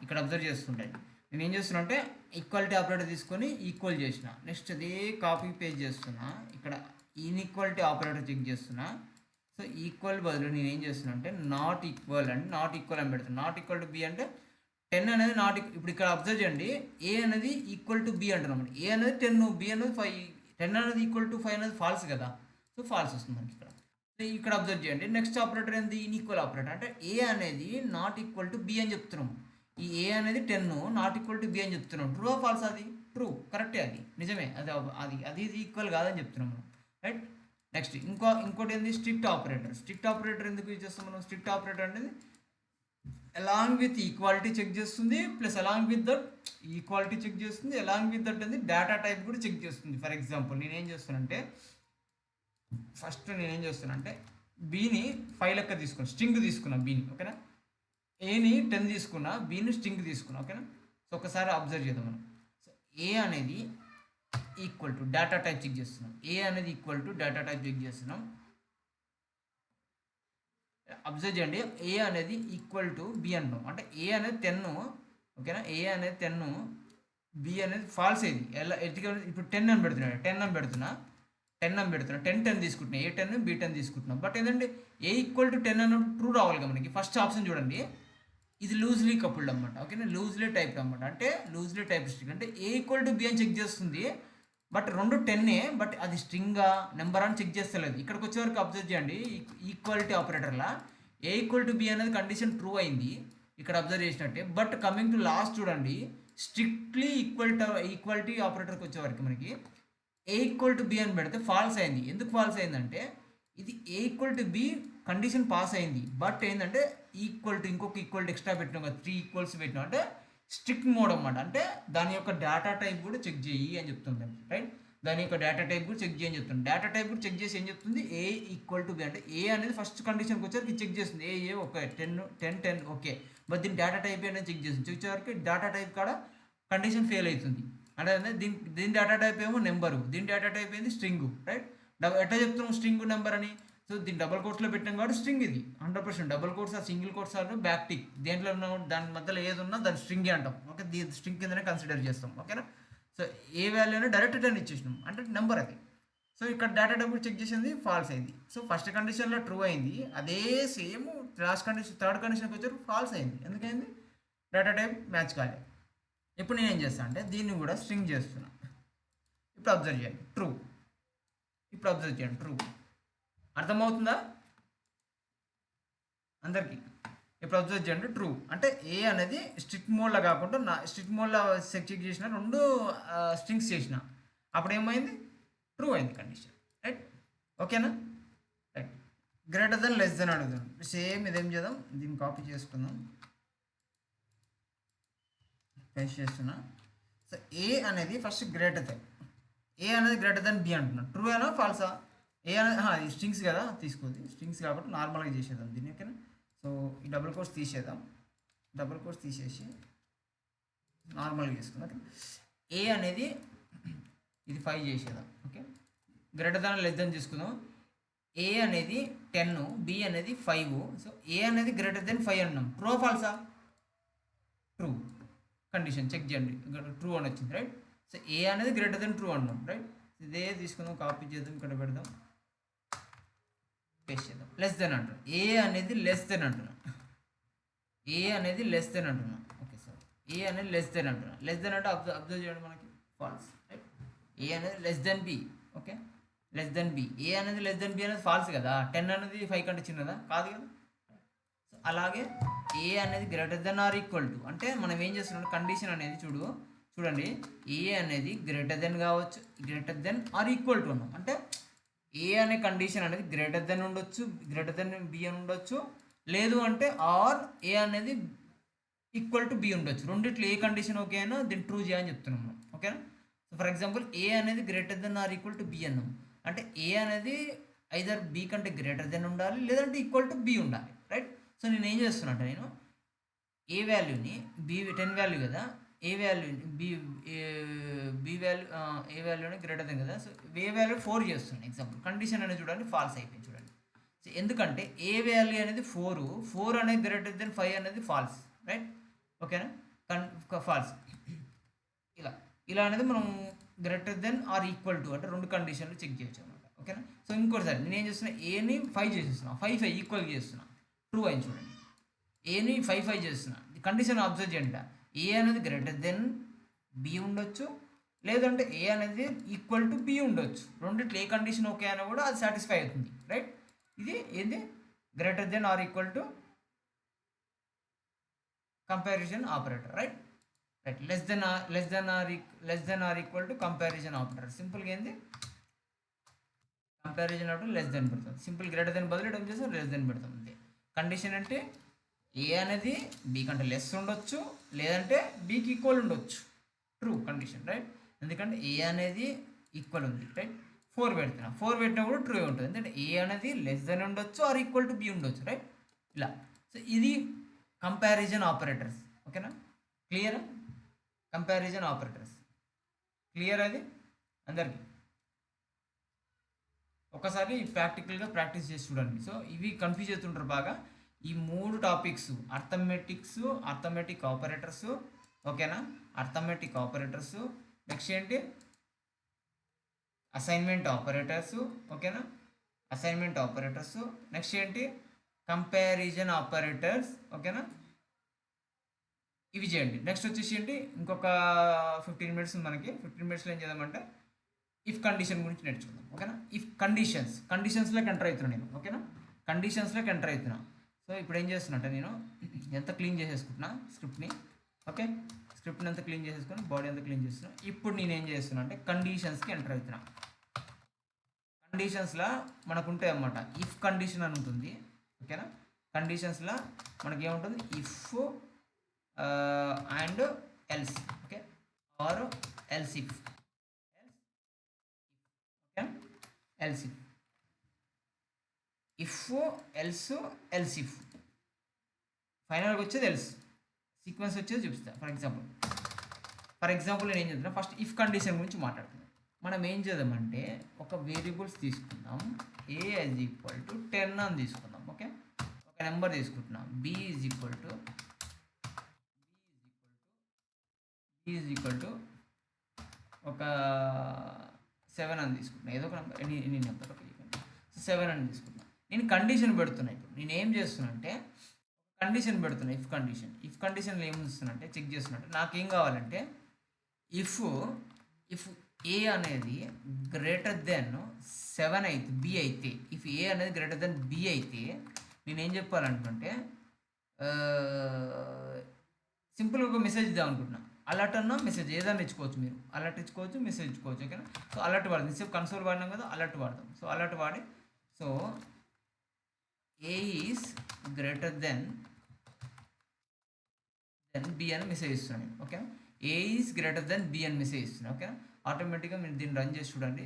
ఇక్కడ అబ్జర్వ్ చేస్తుంటాయి. నేను ఏం చేస్తున్నా అంటే ఈక్వాలిటీ ఆపరేటర్ తీసుకొని ఈక్వల్ చేసిన. నెక్స్ట్ అదే కాపీ పేజ్ చేస్తున్నా. ఇక్కడ ఇన్ఈక్వాలిటీ ఆపరేటర్ చెక్ చేస్తున్నా. సో ఈక్వల్ బదులు నేను ఏం చేస్తున్నా అంటే నాట్ ఈక్వల్ అని పెడుతున్నా. నాట్ ఈక్వల్ టు బి అంటే 10 అనేది ఇప్పుడు ఇక్కడ అబ్జర్వ్ చేయండి. ఏ అనేది ఈక్వల్ టు బి అంటున్నాం. ఏ అనేది 10, బి అనేది 5. 10 అనేది ఈక్వల్ టు 5 అనేది ఫాల్స్ కదా. సో ఫాల్స్ వస్తుంది మనకి ఇక్కడ. ఇక్కడ అబ్జర్వ్ చేయండి. నెక్స్ట్ ఆపరేటర్ ఏంది? ఇన్ఈక్వల్ ఆపరేటర్. అంటే ఏ అనేది నాట్ ఈక్వల్ టు బి అని చెప్తున్నాం. ఈ ఏ అనేది 10 నాట్ ఈక్వల్ టు బి అని చెప్తున్నాం. True false? అది ట్రూ, కరెక్టే, అది నిజమే. అది ఈక్వల్ కాదని చెప్తున్నాం మనం. రైట్, నెక్స్ట్ ఇంకోటి ఏంది? స్ట్రిక్ట్ ఆపరేటర్ ఎందుకు యూజ్ చేస్తాం మనం? స్ట్రిక్ట్ ఆపరేటర్ అనేది అలాంగ్ విత్ ఈక్వాలిటీ చెక్ చేస్తుంది, plus along with that equality check చేస్తుంది, అలాంగ్ విత్ దట్ అనేది డేటా టైప్ కూడా చెక్ చేస్తుంది. ఫర్ ఎగ్జాంపుల్ నేనేం చేస్తానంటే బీని 5 లెక్క తీసుకున్నా, స్ట్రింగ్ తీసుకున్నా బీని. ఓకేనా? ఏని 10 తీసుకున్నా, బీని స్ట్రింగ్ తీసుకున్నా. ఓకేనా? సో ఒకసారి అబ్జర్వ్ చేద్దాం మనం. సో ఏ అనేది equal to data type check చేస్తున్నాం. అబ్జర్వ్ చేయండి. ఏ అనేది ఈక్వల్ టు బి అంటాం. అంటే ఏ అనేది 10. ఓకేనా? ఏ అనేది 10, బి అనేది ఫాల్స్. ఏది ఇప్పుడు 10 అని పెడుతున్నా. 10 తీసుకుంటున్నా. ఏ 10 బి 10 తీసుకుంటున్నాం. బట్ ఏంటంటే ఏ ఈక్వల్ టు 10 అన్నప్పుడు ట్రూ రావాలి మనకి. ఫస్ట్ ఆప్షన్ చూడండి, ఇది లూజ్లీ కపుల్డ్ అనమాట. ఓకేనా? లూజ్లీ టైప్డ్ అనమాట. అంటే లూజ్లీ టైప్ స్ట్రింగ్ అంటే ఏ ఈక్వల్ టు బి అని చెక్ చేస్తుంది. బట్ రెండు 10, బట్ అది స్ట్రింగా నెంబర్ అని చెక్ చేస్తలేదు. ఇక్కడికి వచ్చేవరకు అబ్జర్వ్ చేయండి. ఈక్వాలిటీ ఆపరేటర్లా ఏ ఈక్వల్ టు బి అనేది కండిషన్ ట్రూ అయింది ఇక్కడ అబ్జర్వ్ చేసినట్టే. బట్ కమింగ్ టు లాస్ట్ చూడండి, స్ట్రిక్ట్లీ ఈక్వాలిటీ ఆపరేటర్కి వచ్చేవరకు మనకి ఏ ఈక్వల్ టు బి అని పెడితే ఫాల్స్ అయింది. ఎందుకు ఫాల్స్ అయిందంటే ఇది A equal to B condition pass అయింది. బట్ ఏంటంటే ఇంకొక ఈక్వల్ ఎక్స్ట్రా పెట్టినాం కదా, 3 ఈక్వల్స్ పెట్టినాం. అంటే స్ట్రిక్ట్ మోడ్ అన్నమాట. అంటే దాని యొక్క డేటా టైప్ కూడా చెక్ చేయి అని చెప్తుంది. రైట్, దాని యొక్క డేటా టైప్ కూడా చెక్ చేయని చెప్తుంది. డేటా టైప్ కూడా చెక్ చేసి ఏం చెప్తుంది? ఏ ఈక్వల్ టు బి అంటే ఏ అనేది ఫస్ట్ కండిషన్కి వచ్చేసరికి చెక్ చేస్తుంది. A okay 10 okay. బట్ దీని డేటా టైప్ అనేది చెక్ చేస్తుంది. చెక్ వచ్చేవరకు డేటా టైప్ కాడ కండిషన్ ఫెయిల్ అవుతుంది. అంటే దీని డేటా టైప్ ఏమో నెంబరు, దీని డేటా టైప్ ఏంది స్ట్రింగ్. రైట్, ఎట్లా చెప్తున్నాం స్ట్రింగ్ నెంబర్ అని? సో దీన్ని డబల్ కోట్స్లో పెట్టాం కాబట్టి స్ట్రింగ్ ఇది 100%. డబల్ కోట్స్ ఆ single quotes or back tick దేంట్లో ఉన్న దాని మధ్యలో ఏది ఉన్నా దాన్ని స్ట్రింగే అంటాం. ఓకే, స్ట్రింగ్ కిందనే కన్సిడర్ చేస్తాం. ఓకేనా? సో ఏ వాల్యూ అయినా డైరెక్ట్ 10 ఇచ్చేసినాం అంటే నెంబర్ అది. సో ఇక్కడ డేటా టైప్ చెక్ చేసింది, ఫాల్స్ అయింది. సో ఫస్ట్ కండిషన్లో ట్రూ అయింది. అదే సేమ్ థర్డ్ కండిషన్కి వచ్చారు ఫాల్స్ అయింది. ఎందుకైంది? డేటా టైప్ మ్యాచ్ కాలేదు. ఇప్పుడు నేను ఏం చేస్తాను అంటే దీన్ని కూడా స్ట్రింగ్ చేస్తున్నా. ఇప్పుడు అబ్జర్వ్ చేయండి ట్రూ. అర్థమవుతుందా అందరికీ? ఇప్పుడు అబ్జర్వ్ చేయండి ట్రూ. అంటే ఏ అనేది స్ట్రిక్ట్ మోడ్లో కాకుండా స్ట్రిక్ట్ మోడ్లో చెక్ చేసిన 2 స్ట్రింగ్స్ చేసిన అప్పుడు ఏమైంది? ట్రూ అయింది కండిషన్. రైట్, ఓకేనా? Right, greater than less then అడుగుదాం. సేమ్ ఇదేం చేద్దాం, దీన్ని కాపీ చేసుకుందాం, పేస్ట్ చేస్తున్నా. సో ఏ అనేది ఫస్ట్ గ్రేటర్ దెన్ బి అంటున్నా. ట్రూ అయినా ఫాల్సా? ఏ అనేది స్ట్రింగ్స్ కదా, తీసుకోండి స్ట్రింగ్స్ కాబట్టి నార్మల్గా చేసేద్దాం దీన్ని. ఓకేనా? సో ఈ డబుల్ కోట్స్ తీసేసి నార్మల్గా చేసుకుందాం. ఏ అనేది ఇది 5 చేసేద్దాం. Okay, greater than less than తీసుకుందాం. ఏ అనేది 10, బి అనేది 5. సో ఏ అనేది గ్రేటర్ దెన్ 5 అన్నాం. ట్రూ ఫాల్సా? ట్రూ. కండిషన్ చెక్ చేయండి, ట్రూ అని వచ్చింది. రైట్, సో ఏ అనేది గ్రేటర్ దెన్ ట్రూ అంటున్నాం, రైట్. ఇదే తీసుకుందాం, కాపీ చేద్దాం, ఇక్కడ పెడదాం, పేస్ట్ చేద్దాం. లెస్ దెన్ అంటున్నాం, ఏ అనేది లెస్ దెన్ అంటున్నాం, ఏ అనేది లెస్ దెన్ అంటున్నాం. ఓకే సార్, ఏ అనేది లెస్ దెన్ అంటున్నాం. లెస్ దెన్ అంటే అబ్జర్వ్ చేయండి, మనకి ఫాల్స్, రైట్. ఏ అనేది less than B. Okay, less than B. A అనేది లెస్ దెన్ బి అనేది ఫాల్స్ కదా. 10 అనేది 5 కంటే చిన్నదా, కాదు కదా. సో అలాగే ఏ అనేది greater than or equal to అంటే మనం ఏం చేస్తున్నాం, కండిషన్ అనేది చూడండి, ఏ అనేది గ్రేటర్ దెన్ కావచ్చు, greater than or equal to అన్నాం. అంటే ఏ అనే కండిషన్ అనేది గ్రేటర్ దెన్ ఉండొచ్చు, గ్రేటర్ దెన్ బి అని ఉండొచ్చు, లేదు అంటే ఆర్ ఏ అనేది ఈక్వల్ టు బి ఉండొచ్చు. రెండిట్లో ఏ కండిషన్ ఓకే అయినా దీన్ని ట్రూ చేయని చెప్తున్నాం, ఓకేనా. సో ఫర్ ఎగ్జాంపుల్ ఏ అనేది greater than or equal to B అన్నాం అంటే ఏ అనేది ఐదర్ బి కంటే గ్రేటర్ దెన్ ఉండాలి, లేదంటే ఈక్వల్ టు బి ఉండాలి, రైట్. సో నేను ఏం చేస్తున్నా అంటే నేను ఏ వాల్యూని బి 10 వాల్యూ కదా, ఏ వాల్యూని బి వాల్యూ ఏ వాల్యూని గ్రేటర్ దెన్ కదా. సో ఏ వాల్యూ 4 చేస్తున్నాను ఎగ్జాంపుల్. కండిషన్ అనేది చూడండి ఫాల్స్ అయిపోయింది చూడండి. సో ఎందుకంటే ఏ వాల్యూ అనేది 4 అనేది గ్రేటర్ దెన్ 5 అనేది ఫాల్స్, రైట్. ఓకేనా, ఫాల్స్. ఇలా అనేది మనం greater than or equal to అంటే రెండు కండిషన్లు చెక్ చేయొచ్చు అనమాట, ఓకేనా. సో ఇంకోటిసారి నేను ఏం చేస్తున్నా, ఏని 5 చేసేస్తున్నా, 5 ఈక్వల్ చేస్తున్నా, ట్రూ అయింది చూడండి. ఏని 5 చేస్తున్నా, కండిషన్ అబ్జర్వ్ చేయండి. ఏ అనేది గ్రేటర్ దెన్ బి ఉండొచ్చు, లేదంటే ఏ అనేది ఈక్వల్ టు బి ఉండొచ్చు. రెండిట్లో ఏ కండిషన్ ఓకే అయినా కూడా అది సాటిస్ఫై అవుతుంది, రైట్. ఇది ఏంది, greater than or equal to comparison operator, right. Right, less than or equal to comparison operator. సింపుల్గా ఏంది, కంపారిజన్ ఆపరేటర్ లెస్ దెన్ పెడతాం. సింపుల్ గ్రేటర్ దెన్ బదులు ఏం చేస్తాం, లెస్ దెన్ పెడతాం అంతే. కండిషన్ అంటే ఏ అనేది బి కంటే లెస్ ఉండొచ్చు, లేదంటే బికి ఈక్వల్ ఉండొచ్చు, ట్రూ కండిషన్, రైట్. ఎందుకంటే ఏ అనేది ఈక్వల్ ఉంది, రైట్. 4 పెడుతున్నా, 4 పెట్టినా కూడా ట్రూ ఉంటుంది. ఎందుకంటే ఏ అనేది లెస్ దెన్ ఉండొచ్చు ఆర్ ఈక్వల్ టు బి ఉండొచ్చు, రైట్. ఇలా. సో ఇది కంపారిజన్ ఆపరేటర్స్, ఓకేనా. క్లియరా, కంపారిజన్ ఆపరేటర్స్ క్లియర్ అది అందరికీ. ఒకసారి ప్రాక్టికల్గా ప్రాక్టీస్ చేసి చూడండి. సో ఇవి కన్ఫ్యూజ్ అవుతుంటారు బాగా. ఈ 3 టాపిక్స్ అర్థమెటిక్ ఆపరేటర్స్, ఓకేనా. అర్థమెటిక్ ఆపరేటర్స్, నెక్స్ట్ ఏంటి అసైన్మెంట్ ఆపరేటర్స్, ఓకేనా. అసైన్మెంట్ ఆపరేటర్స్, నెక్స్ట్ ఏంటి కంపారిజన్ ఆపరేటర్స్, ఓకేనా. ఇవి చేయండి. నెక్స్ట్ వచ్చేసి ఏంటి, ఇంకొక 15 మినిట్స్ మనకి. 15 మినిట్స్లో ఏం చేద్దామంటే ఇఫ్ కండిషన్ గురించి నేర్చుకుందాం, ఓకేనా. ఇఫ్ కండిషన్స్లోకి ఎంటర్ అవుతున్నాను నేను, ఓకేనా. కండిషన్స్లోకి ఎంటర్ అవుతున్నా. సో ఇప్పుడు ఏం చేస్తున్నా అంటే నేను ఎంత క్లీన్ చేసేసుకుంటున్నా స్క్రిప్ట్ని, ఓకే. స్క్రిప్ట్ని ఎంత క్లీన్ చేసేసుకుని బాడీ ఎంత క్లీన్ చేస్తున్నా. ఇప్పుడు నేను ఏం చేస్తున్నా అంటే కండిషన్స్కి ఎంటర్ అవుతున్నా. కండిషన్స్లో మనకు ఉంటాయి అన్నమాట, ఇఫ్ కండిషన్ అని ఉంటుంది, ఓకేనా. కండిషన్స్లో మనకి ఏముంటుంది, if and else, okay, or else if, okay, else if else if ఫైనల్గా వచ్చేది ఎల్స్. సీక్వెన్స్ వచ్చేది చూపిస్తా. ఫర్ ఎగ్జాంపుల్ నేను ఏం చేద్దాం, ఫస్ట్ ఇఫ్ కండిషన్ గురించి మాట్లాడుతున్నాం. మనం ఏం చేద్దామంటే ఒక వేరియబుల్స్ తీసుకుందాం, ఏ ఈజ్ ఈక్వల్ టు 10 అని తీసుకుందాం, ఓకే. ఒక నెంబర్ తీసుకుంటున్నాం, బి ఈజ్ ఈక్వల్ టు ఒక 7 అని తీసుకుంటున్నాను. ఏదో ఒక నెంబర్, ఎనీ నెంబర్, ఓకే. 7 అని తీసుకుంటున్నాను. నేను కండిషన్ పెడుతున్నా. ఇప్పుడు నేను ఏం చేస్తున్నా అంటే కండిషన్ పెడుతున్నా, ఇఫ్ కండిషన్లో ఏం చేస్తున్నా అంటే చెక్ చేస్తున్నట్టు నాకేం కావాలంటే ఇఫ్ ఏ అనేది గ్రేటర్ దెన్ 7 అయితే, బి అయితే, ఇఫ్ ఏ అనేది గ్రేటర్ దెన్ బి అయితే నేనేం చెప్పాలనుకుంటే సింపుల్గా ఒక మెసేజ్ ఇద్దాం అనుకుంటున్నా. అలర్ట్ అన్న మెసేజ్ ఏదైనా ఇచ్చుకోవచ్చు, మీరు అలర్ట్ ఇచ్చుకోవచ్చు, మెసేజ్ ఇచ్చుకోవచ్చు, ఓకేనా. సో అలర్ట్ వాడదాం. సేపు కన్సోల్ వాడినాం కదా, అలర్ట్ వాడదాం. సో అలర్ట్ వాడి so A is greater than B అని మెసేజ్ ఇస్తున్నాను నేను, okay. A is greater than B అని మెసేజ్ ఇస్తున్నాను, ఓకే. ఆటోమేటిక్గా మీరు దీన్ని రన్ చేసి చూడండి.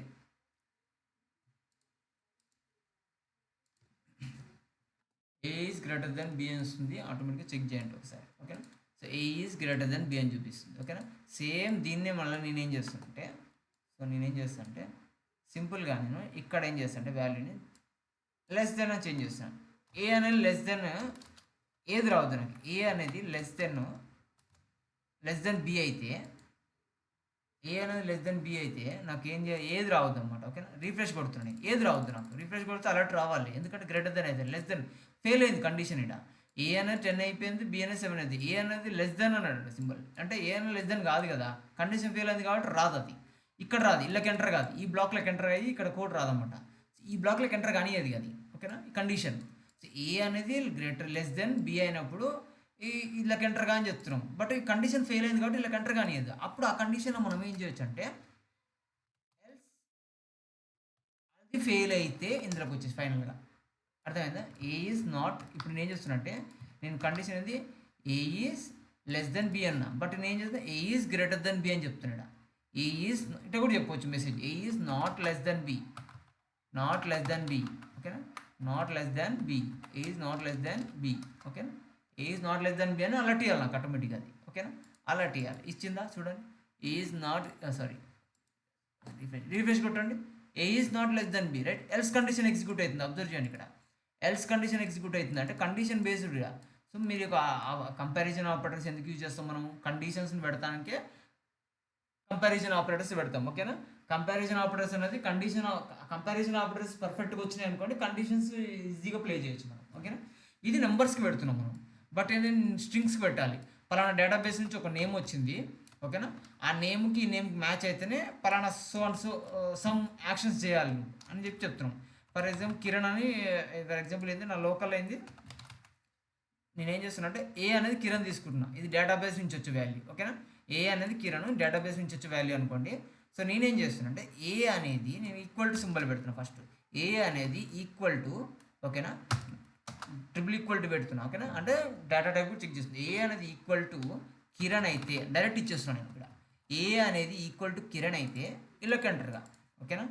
A is greater than B అని వస్తుంది, ఆటోమేటిక్గా చెక్ చేయండి ఒకసారి, ఓకేనా. So A is greater than B అని చూపిస్తుంది, ఓకేనా. సేమ్ దీన్నే మళ్ళీ నేనేం చేస్తానంటే సింపుల్గా నేను ఇక్కడ ఏం చేస్తానంటే వాల్యూని లెస్ దెన్ అని చేంజ్ చేస్తాను. ఏ అనేది లెస్ దెన్ ఏది రావద్దు నాకు. ఏ అనేది లెస్ దెన్ బి అయితే ఏ అనేది లెస్ దెన్ బి అయితే నాకు ఏం చేయాలి, ఏది రావద్దు అనమాట. ఓకేనా, రీఫ్రెష్ కొడుతున్నాను, ఏది రావద్దు నాకు. రీఫ్రెష్ కొడితే అలర్ట్ రావాలి, ఎందుకంటే గ్రేటర్ దెన్ అయితే లెస్ దెన్ ఫెయిల్ అయింది కండిషన్. ఇక్కడ ఏ అనేది 10 అయిపోయింది, బి అనేది 7 అయింది, ఏ అనేది లెస్ దెన్ అన్నాడు సింబల్, అంటే ఏ అనేది లెస్ దెన్ కాదు కదా, కండిషన్ ఫెయిల్ అయింది కాబట్టి రాదు అది. ఇక్కడ రాదు, ఇళ్ళకి ఎంటర్ కాదు, ఈ బ్లాక్లోకి ఎంటర్ అయ్యి ఇక్కడ కోడ్ రాదన్నమాట. ఈ బ్లాక్లోకి ఎంటర్ కానీ అది ఓకేనా, ఈ కండిషన్. ఏ అనేది గ్రేటర్ లెస్ దెన్ బి అయినప్పుడు ఇళ్ళకి ఎంటర్ కానీ చెప్తున్నాం, బట్ ఈ కండిషన్ ఫెయిల్ అయింది కాబట్టి ఇళ్ళకి ఎంటర్ కానీ. అప్పుడు ఆ కండిషన్లో మనం ఏం చేయొచ్చు అంటే ఎల్స్ అది ఫెయిల్ అయితే ఇందులోకి వచ్చేసి ఫైనల్గా అర్థమైందా. ఏ ఈజ్ నాట్, ఇప్పుడు నేను ఏం చేస్తున్నా అంటే నేను కండిషన్ అనేది A is less than B అన్నా, బట్ నేను ఏం చేస్తున్నా A is greater than B అని చెప్తున్నాడు. ఏ ఈజ్ ఇట్లా కూడా చెప్పవచ్చు message, A is not less than B, not less than B. ఓకేనా, not less than B, A is not less than B. ఓకేనా, A is not less than B అని alert ఇవ్వాలి నాకు ఆటోమేటిక్గా అది. ఓకేనా, అలర్ట్ ఇవ్వాలి. ఇచ్చిందా చూడండి, A is not sorry refresh కొట్టండి, A is not less than B, right. Else condition execute అవుతుంది, అబ్జర్వ్ చేయండి ఇక్కడ. ఎల్స్ కండిషన్ ఎగ్జిక్యూట్ అవుతుంది అంటే కండిషన్ బేస్డ్గా. సో మీరు కంపారిజన్ ఆపరేటర్స్ ఎందుకు యూజ్ చేస్తాం మనం, కండిషన్స్ని పెడతానికే కంపారిజన్ ఆపరేటర్స్ పెడతాం. ఓకేనా, కంపారిజన్ ఆపరేటర్స్ అనేది కంపారిజన్ ఆపరేటర్స్ పర్ఫెక్ట్గా వచ్చినాయి అనుకోండి, కండిషన్స్ ఈజీగా ప్లే చేయొచ్చు మనం. ఓకేనా, ఇది నెంబర్స్కి పెడుతున్నాం మనం, బట్ నేను స్ట్రింగ్స్కి పెట్టాలి. పలానా డేటాబేస్ నుంచి ఒక నేమ్ వచ్చింది, ఓకేనా, ఆ నేమ్కి ఈ నేమ్కి మ్యాచ్ అయితేనే పలానా so and so some actions చేయాలి అని చెప్తున్నాం. ఫర్ ఎగ్జాంపుల్ కిరణ్ అని, ఫర్ ఎగ్జాంపుల్ ఏంది నా లోకల్ అయింది, నేనేం చేస్తున్నా అంటే ఏ అనేది కిరణ్ తీసుకుంటున్నా, ఇది డేటాబేస్ నుంచి వచ్చే వాల్యూ. ఓకేనా, ఏ అనేది కిరణ్ డేటాబేస్ నుంచి వచ్చే వాల్యూ అనుకోండి. సో నేనేం చేస్తున్నా అంటే ఏ అనేది నేను ఈక్వల్ టు సింబల్ పెడుతున్నా ఫస్ట్, ఏ అనేది ఈక్వల్ టు, ఓకేనా, ట్రిపుల్ ఈక్వల్ టు పెడుతున్నా. ఓకేనా, అంటే డేటా టైప్ చెక్ చేస్తుంది. ఏ అనేది ఈక్వల్ టు కిరణ్ అయితే డైరెక్ట్ ఇచ్చేస్తున్నాను నేను ఇక్కడ. ఏ అనేది ఈక్వల్ టు కిరణ్ అయితే ఇళ్ళకి ఎంటర్గా, ఓకేనా,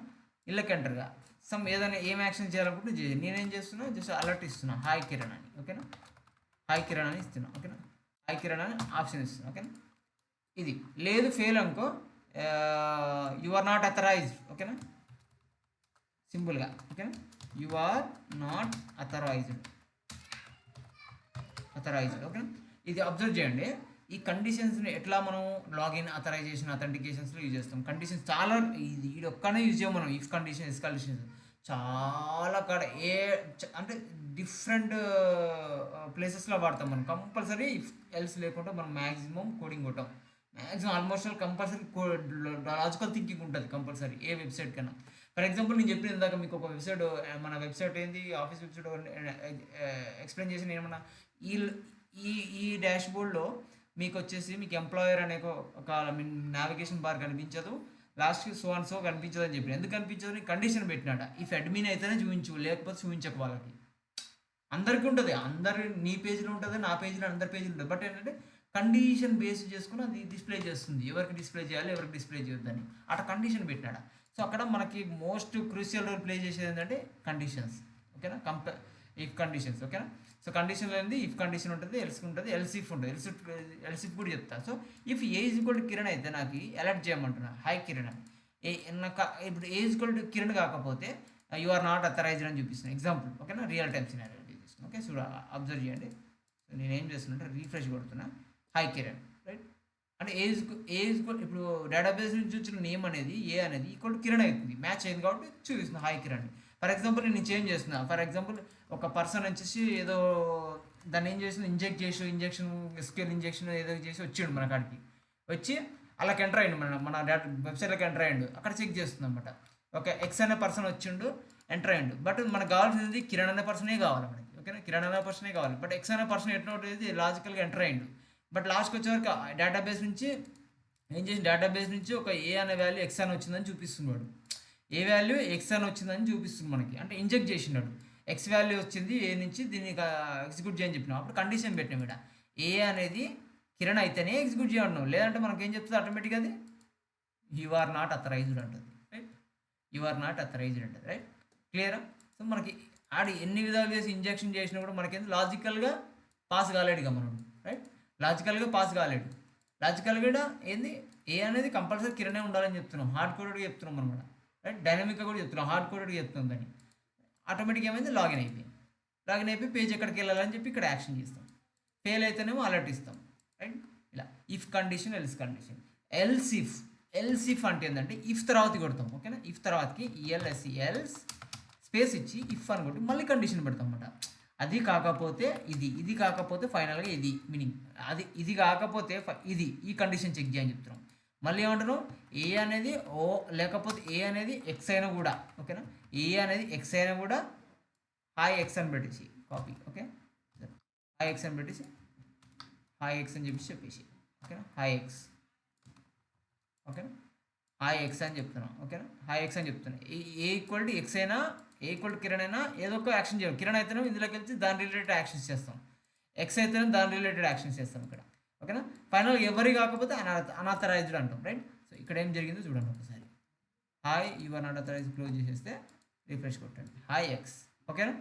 ఇళ్ళకి ఎంటర్గా సమ్ ఏదైనా ఏం యాక్షన్ చేయాలనుకుంటే నేనేం చేస్తున్నా, జస్ట్ అలర్ట్ ఇస్తున్నా హాయ్ కిరణ్ అని. ఓకేనా, హాయ్ కిరణ్ అని ఇస్తున్నా. ఓకేనా, హాయ్ కిరణ్ అని ఆప్షన్ ఇస్తున్నా. ఓకేనా, ఇది లేదు ఫెయిల్ అనుకో, యు ఆర్ నాట్ అథరైజ్డ్. ఓకేనా, సింపుల్గా. ఓకేనా, యు ఆర్ నాట్ అథరైజ్డ్. ఓకేనా, ఇది అబ్జర్వ్ చేయండి. ఈ కండిషన్స్ని ఎట్లా మనం లాగిన్, అథరైజేషన్, అథెంటికేషన్స్లో యూజ్ చేస్తాం. కండిషన్స్ చాలా, ఇది ఒక్కనే యూజ్ చేయం మనం. ఇఫ్ కండిషన్, ఇస్ కండిషన్స్ చాలా కాడ అంటే డిఫరెంట్ ప్లేసెస్లో వాడతాం మనం. కంపల్సరీ ఇఫ్ ఎల్స్ లేకుండా మనం మ్యాక్సిమం కోడింగ్ కొట్టాం. Maximum almost compulsory logical thinking ఉంటుంది కంపల్సరీ ఏ వెబ్సైట్ కన్నా. ఫర్ ఎగ్జాంపుల్ నేను చెప్పిన ఇందాక మీకు ఒక వెబ్సైట్, మన వెబ్సైట్ ఏంది, ఆఫీస్ వెబ్సైట్ ఎక్స్ప్లెయిన్ చేసి ఏమన్నా ఈ ఈ ఈ డాష్ బోర్డ్లో మీకు వచ్చేసి మీకు ఎంప్లాయర్ అనే ఒక నావిగేషన్ బార్ కనిపించదు, లాస్ట్కి సో అండ్ సో కనిపించదు అని చెప్పి. ఎందుకు కనిపించదు, కండిషన్ పెట్టినాడ. ఇఫ్ అడ్మిన్ అయితేనే చూపించు, లేకపోతే చూపించక వాళ్ళకి. అందరికీ ఉంటుంది, అందరి నీ పేజీలో ఉంటుంది, నా పేజీలో అందరి పేజీలో ఉంటుంది, బట్ ఏంటంటే కండిషన్ బేస్ చేసుకుని అది డిస్ప్లే చేస్తుంది, ఎవరికి డిస్ప్లే చేయాలి, ఎవరికి డిస్ప్లే చేయొద్దని అట్లా కండిషన్ పెట్టినాడ. సో అక్కడ మనకి మోస్ట్ క్రూషియల్ రోల్ ప్లే చేసేది ఏంటంటే కండిషన్స్. ఓకేనా, ఇఫ్ కండిషన్స్. ఓకేనా, సో కండిషన్లో ఏంది, ఇఫ్ కండిషన్ ఉంటుంది, ఎల్స్ ఉంటుంది, ఎల్సిఫ్ ఉంటుంది. ఎల్సిఫ్ కూడా చెప్తా. So if A is equal to Kiran అయితే నాకు అలర్ట్ చేయమంటున్నా హాయ్ కిరణ్ అని. నాకు ఇప్పుడు ఏ ఈజ్ ఈక్వల్ టు కిరణ్ కాకపోతే యు ఆర్ నాట్ అథరైజ్డ్ అని చూపిస్తున్నాను ఎగ్జాంపుల్. ఓకేనా, రియల్ టైమ్ సినారియో చూపిస్తున్నాను. ఓకే, చూడ అబ్జర్వ్ చేయండి. సో నేను ఏం చేస్తున్నా, రీఫ్రెష్ కొడుతున్నా హాయ్ కిరణ్, రైట్. అంటే ఏ ఈక్వల్ ఇప్పుడు డేటాబేస్ నుంచి వచ్చిన నేమ్ అనేది ఏ అనేది ఈక్వల్ టు కిరణ్ అవుతుంది, మ్యాచ్ అయింది కాబట్టి చూపిస్తున్నా హాయ్ కిరణ్. ఫర్ ఎగ్జాంపుల్ నేను చేంజ్ చేస్తున్నా. ఫర్ ఎగ్జాంపుల్ ఒక పర్సన్ వచ్చేసి ఏదో దాన్ని ఏం చేసిన ఇంజెక్షన్ స్కిల్ ఇంజెక్షన్ ఏదో చేసి వచ్చిండు మన కాడికి, వచ్చి అలా ఎంటర్ అయ్యిండు, మన వెబ్సైట్లోకి ఎంటర్ అయ్యిండు. అక్కడ చెక్ చేస్తుంది అనమాట. ఓకే, ఎక్స్ అనే పర్సన్ వచ్చిండు, ఎంటర్ అయ్యిండు, బట్ మనకు కావాల్సింది కిరణ్ అనే పర్సనే కావాలి మనకి. ఓకేనా, కిరణ్ అనే పర్సనే కావాలి, బట్ ఎక్స్ అనే పర్సన్ ఎట్లా ఉంటుంది లాజికల్గా ఎంటర్ అయ్యిండు. బట్ లాస్ట్కి వచ్చేవరకు డేటాబేస్ నుంచి ఏం చేసి, డేటాబేస్ నుంచి ఒక ఏ అనే వాల్యూ ఎక్స్ అని వచ్చిందని చూపిస్తున్నాడు, ఏ వాల్యూ ఎక్స్ అని వచ్చిందని చూపిస్తుంది మనకి. అంటే ఇంజెక్ట్ చేసినాడు, ఎక్స్ వాల్యూ వచ్చింది ఏ నుంచి, దీన్ని ఎగ్జిక్యూట్ చేయని చెప్పినాం. అప్పుడు కండిషన్ పెట్టినాం ఇక్కడ, ఏ అనేది కిరణ్ అయితేనే ఎగ్జిక్యూట్ చేయడం, లేదంటే మనకి ఏం చెప్తుంది ఆటోమేటిక్గా, అది యు ఆర్ నాట్ అథరైజ్డ్ అంటుంది, right. You are not authorised అంటుంది, రైట్. క్లియరా. సో మనకి ఆడి ఎన్ని విధాలు చేసి ఇంజెక్షన్ చేసినా కూడా మనకేంది లాజికల్గా పాస్ కాలేడుగా మనం, రైట్. లాజికల్గా పాస్ కాలేడు. లాజికల్గా ఏంది, ఏ అనేది కంపల్సరీ కిరణే ఉండాలని చెప్తున్నాం, హార్డ్ కోడెడ్గా చెప్తున్నాం అనమాట, రైట్. డైనమిక్గా కూడా చెప్తున్నాం, హార్డ్ కోడెడ్గా చెప్తున్నాం. దాన్ని ఆటోమేటిక్గా ఏమైంది, లాగిన్ అయిపోయి పేజ్ ఎక్కడికి వెళ్ళాలని చెప్పి ఇక్కడ యాక్షన్ చేస్తాం. ఫెయిల్ అయితేనేమో అలర్ట్ ఇస్తాం, రైట్. ఇలా if condition, else condition. Else if అంటే ఏంటంటే ఇఫ్ తర్వాత కొడతాం, ఓకేనా. ఇఫ్ తర్వాతకి ఎల్ఎస్సి ఎల్స్ స్పేస్ ఇచ్చి ఇఫ్ అని కొట్టి మళ్ళీ కండిషన్ పెడతాం అనమాట. అది కాకపోతే ఇది కాకపోతే ఫైనల్గా ఇది మీనింగ్, అది ఇది కాకపోతే ఇది ఈ కండిషన్ చెక్ చేయని చెప్తున్నాం. మళ్ళీ ఏమంటున్నాం, ఏ అనేది ఓ లేకపోతే ఏ అనేది ఎక్స్ అయినా కూడా, ఓకేనా. ఏ అనేది ఎక్స్ అయినా కూడా హాయ్ ఎక్స్ అని పెట్టేసి కాపీ, ఓకే. హాయ్ ఎక్స్ అని పెట్టేసి హాయ్ ఎక్స్ అని చెప్పేసి ఓకేనా, హాయ్ ఎక్స్, ఓకేనా. హాయ్ ఎక్స్ అని చెప్తున్నాం, ఓకేనా. హాయ్ ఎక్స్ అని చెప్తున్నాం. ఏ ఈక్వల్ టు ఎక్స్ అయినా, ఏ ఈక్వల్ టు కిరణ్ అయినా ఏదో ఒక యాక్షన్ చేయాలి. కిరణ్ అయితేనే ఇందులోకి వెళ్తే దాని రిలేటెడ్ యాక్షన్స్ చేస్తాం, ఎక్స్ అయితేనే దాని రిలేటెడ్ యాక్షన్స్ చేస్తాం ఇక్కడ, ఓకేనా. ఫైనల్ ఎవరి కాకపోతే అనాథరైజ్డ్ అంటాం, రైట్. సో ఇక్కడ ఏం జరిగిందో చూడండి ఒకసారి. హాయ్ యువర్ అనాథరైజ్ క్లోజ్ చేసేస్తే రిఫ్రెష్ కొట్టండి, హాయ్ ఎక్స్, ఓకేనా.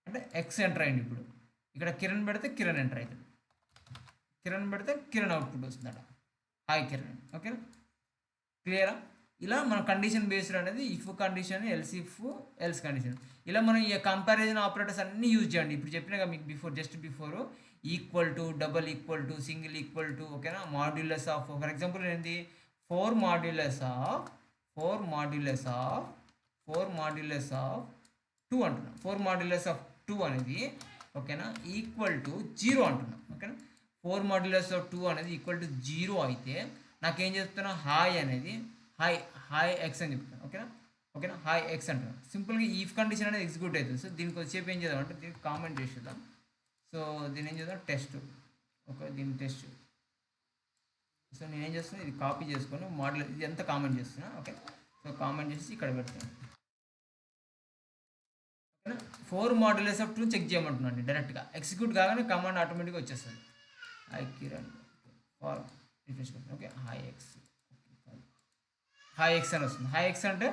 అంటే ఎక్స్ ఎంటర్ అయింది. ఇప్పుడు ఇక్కడ కిరణ్ పెడితే కిరణ్ ఎంటర్ అవుతుంది, కిరణ్ పెడితే కిరణ్ అవుట్పుట్ వస్తుందట, హాయ్ కిరణ్, ఓకేనా. క్లియరా. ఇలా మన కండిషన్ బేస్డ్ అనేది if condition, else if, else condition, ఇలా మనం ఈ కంపారిజన్ ఆపరేటర్స్ అన్నీ యూజ్ చేయండి. ఇప్పుడు చెప్పినా మీకు before, just before, equal to, double equal to, single equal to, ఓకేనా. మాడ్యులస్ ఆఫ్, ఫర్ ఎగ్జాంపుల్ ఏంటి, 4 మాడ్యులస్ ఆఫ్ 2 అంటున్నాం. 4 మాడ్యులస్ ఆఫ్ 2 అనేది, ఓకేనా, ఈక్వల్ టు 0 అంటున్నాం, ఓకేనా. 4 మాడ్యులస్ ఆఫ్ 2 అనేది ఈక్వల్ టు 0 అయితే నాకేం చెప్తున్నా, హాయ్ అనేది హాయ్ ఎక్స్ అని చెప్తాను, ఓకేనా. హాయ్ ఎక్స్ అంటున్నాను. సింపుల్గా ఈఫ్ కండిషన్ అనేది ఎగ్జిక్యూట్ అవుతుంది. సో దీనికి వచ్చేపు ఏం చేద్దాం అంటే దీనికి కామెంట్ చేసేద్దాం. సో దీని ఏం చేద్దాం, టెస్ట్, ఓకే, దీని టెస్ట్. సో నేనేం చేస్తున్నా, ఇది కాపీ చేసుకొని మోడల్ ఇది ఎంత కామెంట్ చేస్తున్నా, ఓకే. సో కామెంట్ చేసి ఇక్కడ పెడతాను, ఓకేనా. 4 మాడ్యులస్ ఆఫ్ 2 చెక్ చేయమంటున్నాను డైరెక్ట్గా. ఎగ్జిక్యూట్ కాగానే కమాండ్ ఆటోమేటిక్గా వచ్చేస్తుంది. హాయ్ కిరణ్ ఫార్ రిఫ్రెష్ కొట్టాను, ఓకే. హాయ్ ఎక్స్ అని వస్తుంది. హాయ్ ఎక్స్ అంటే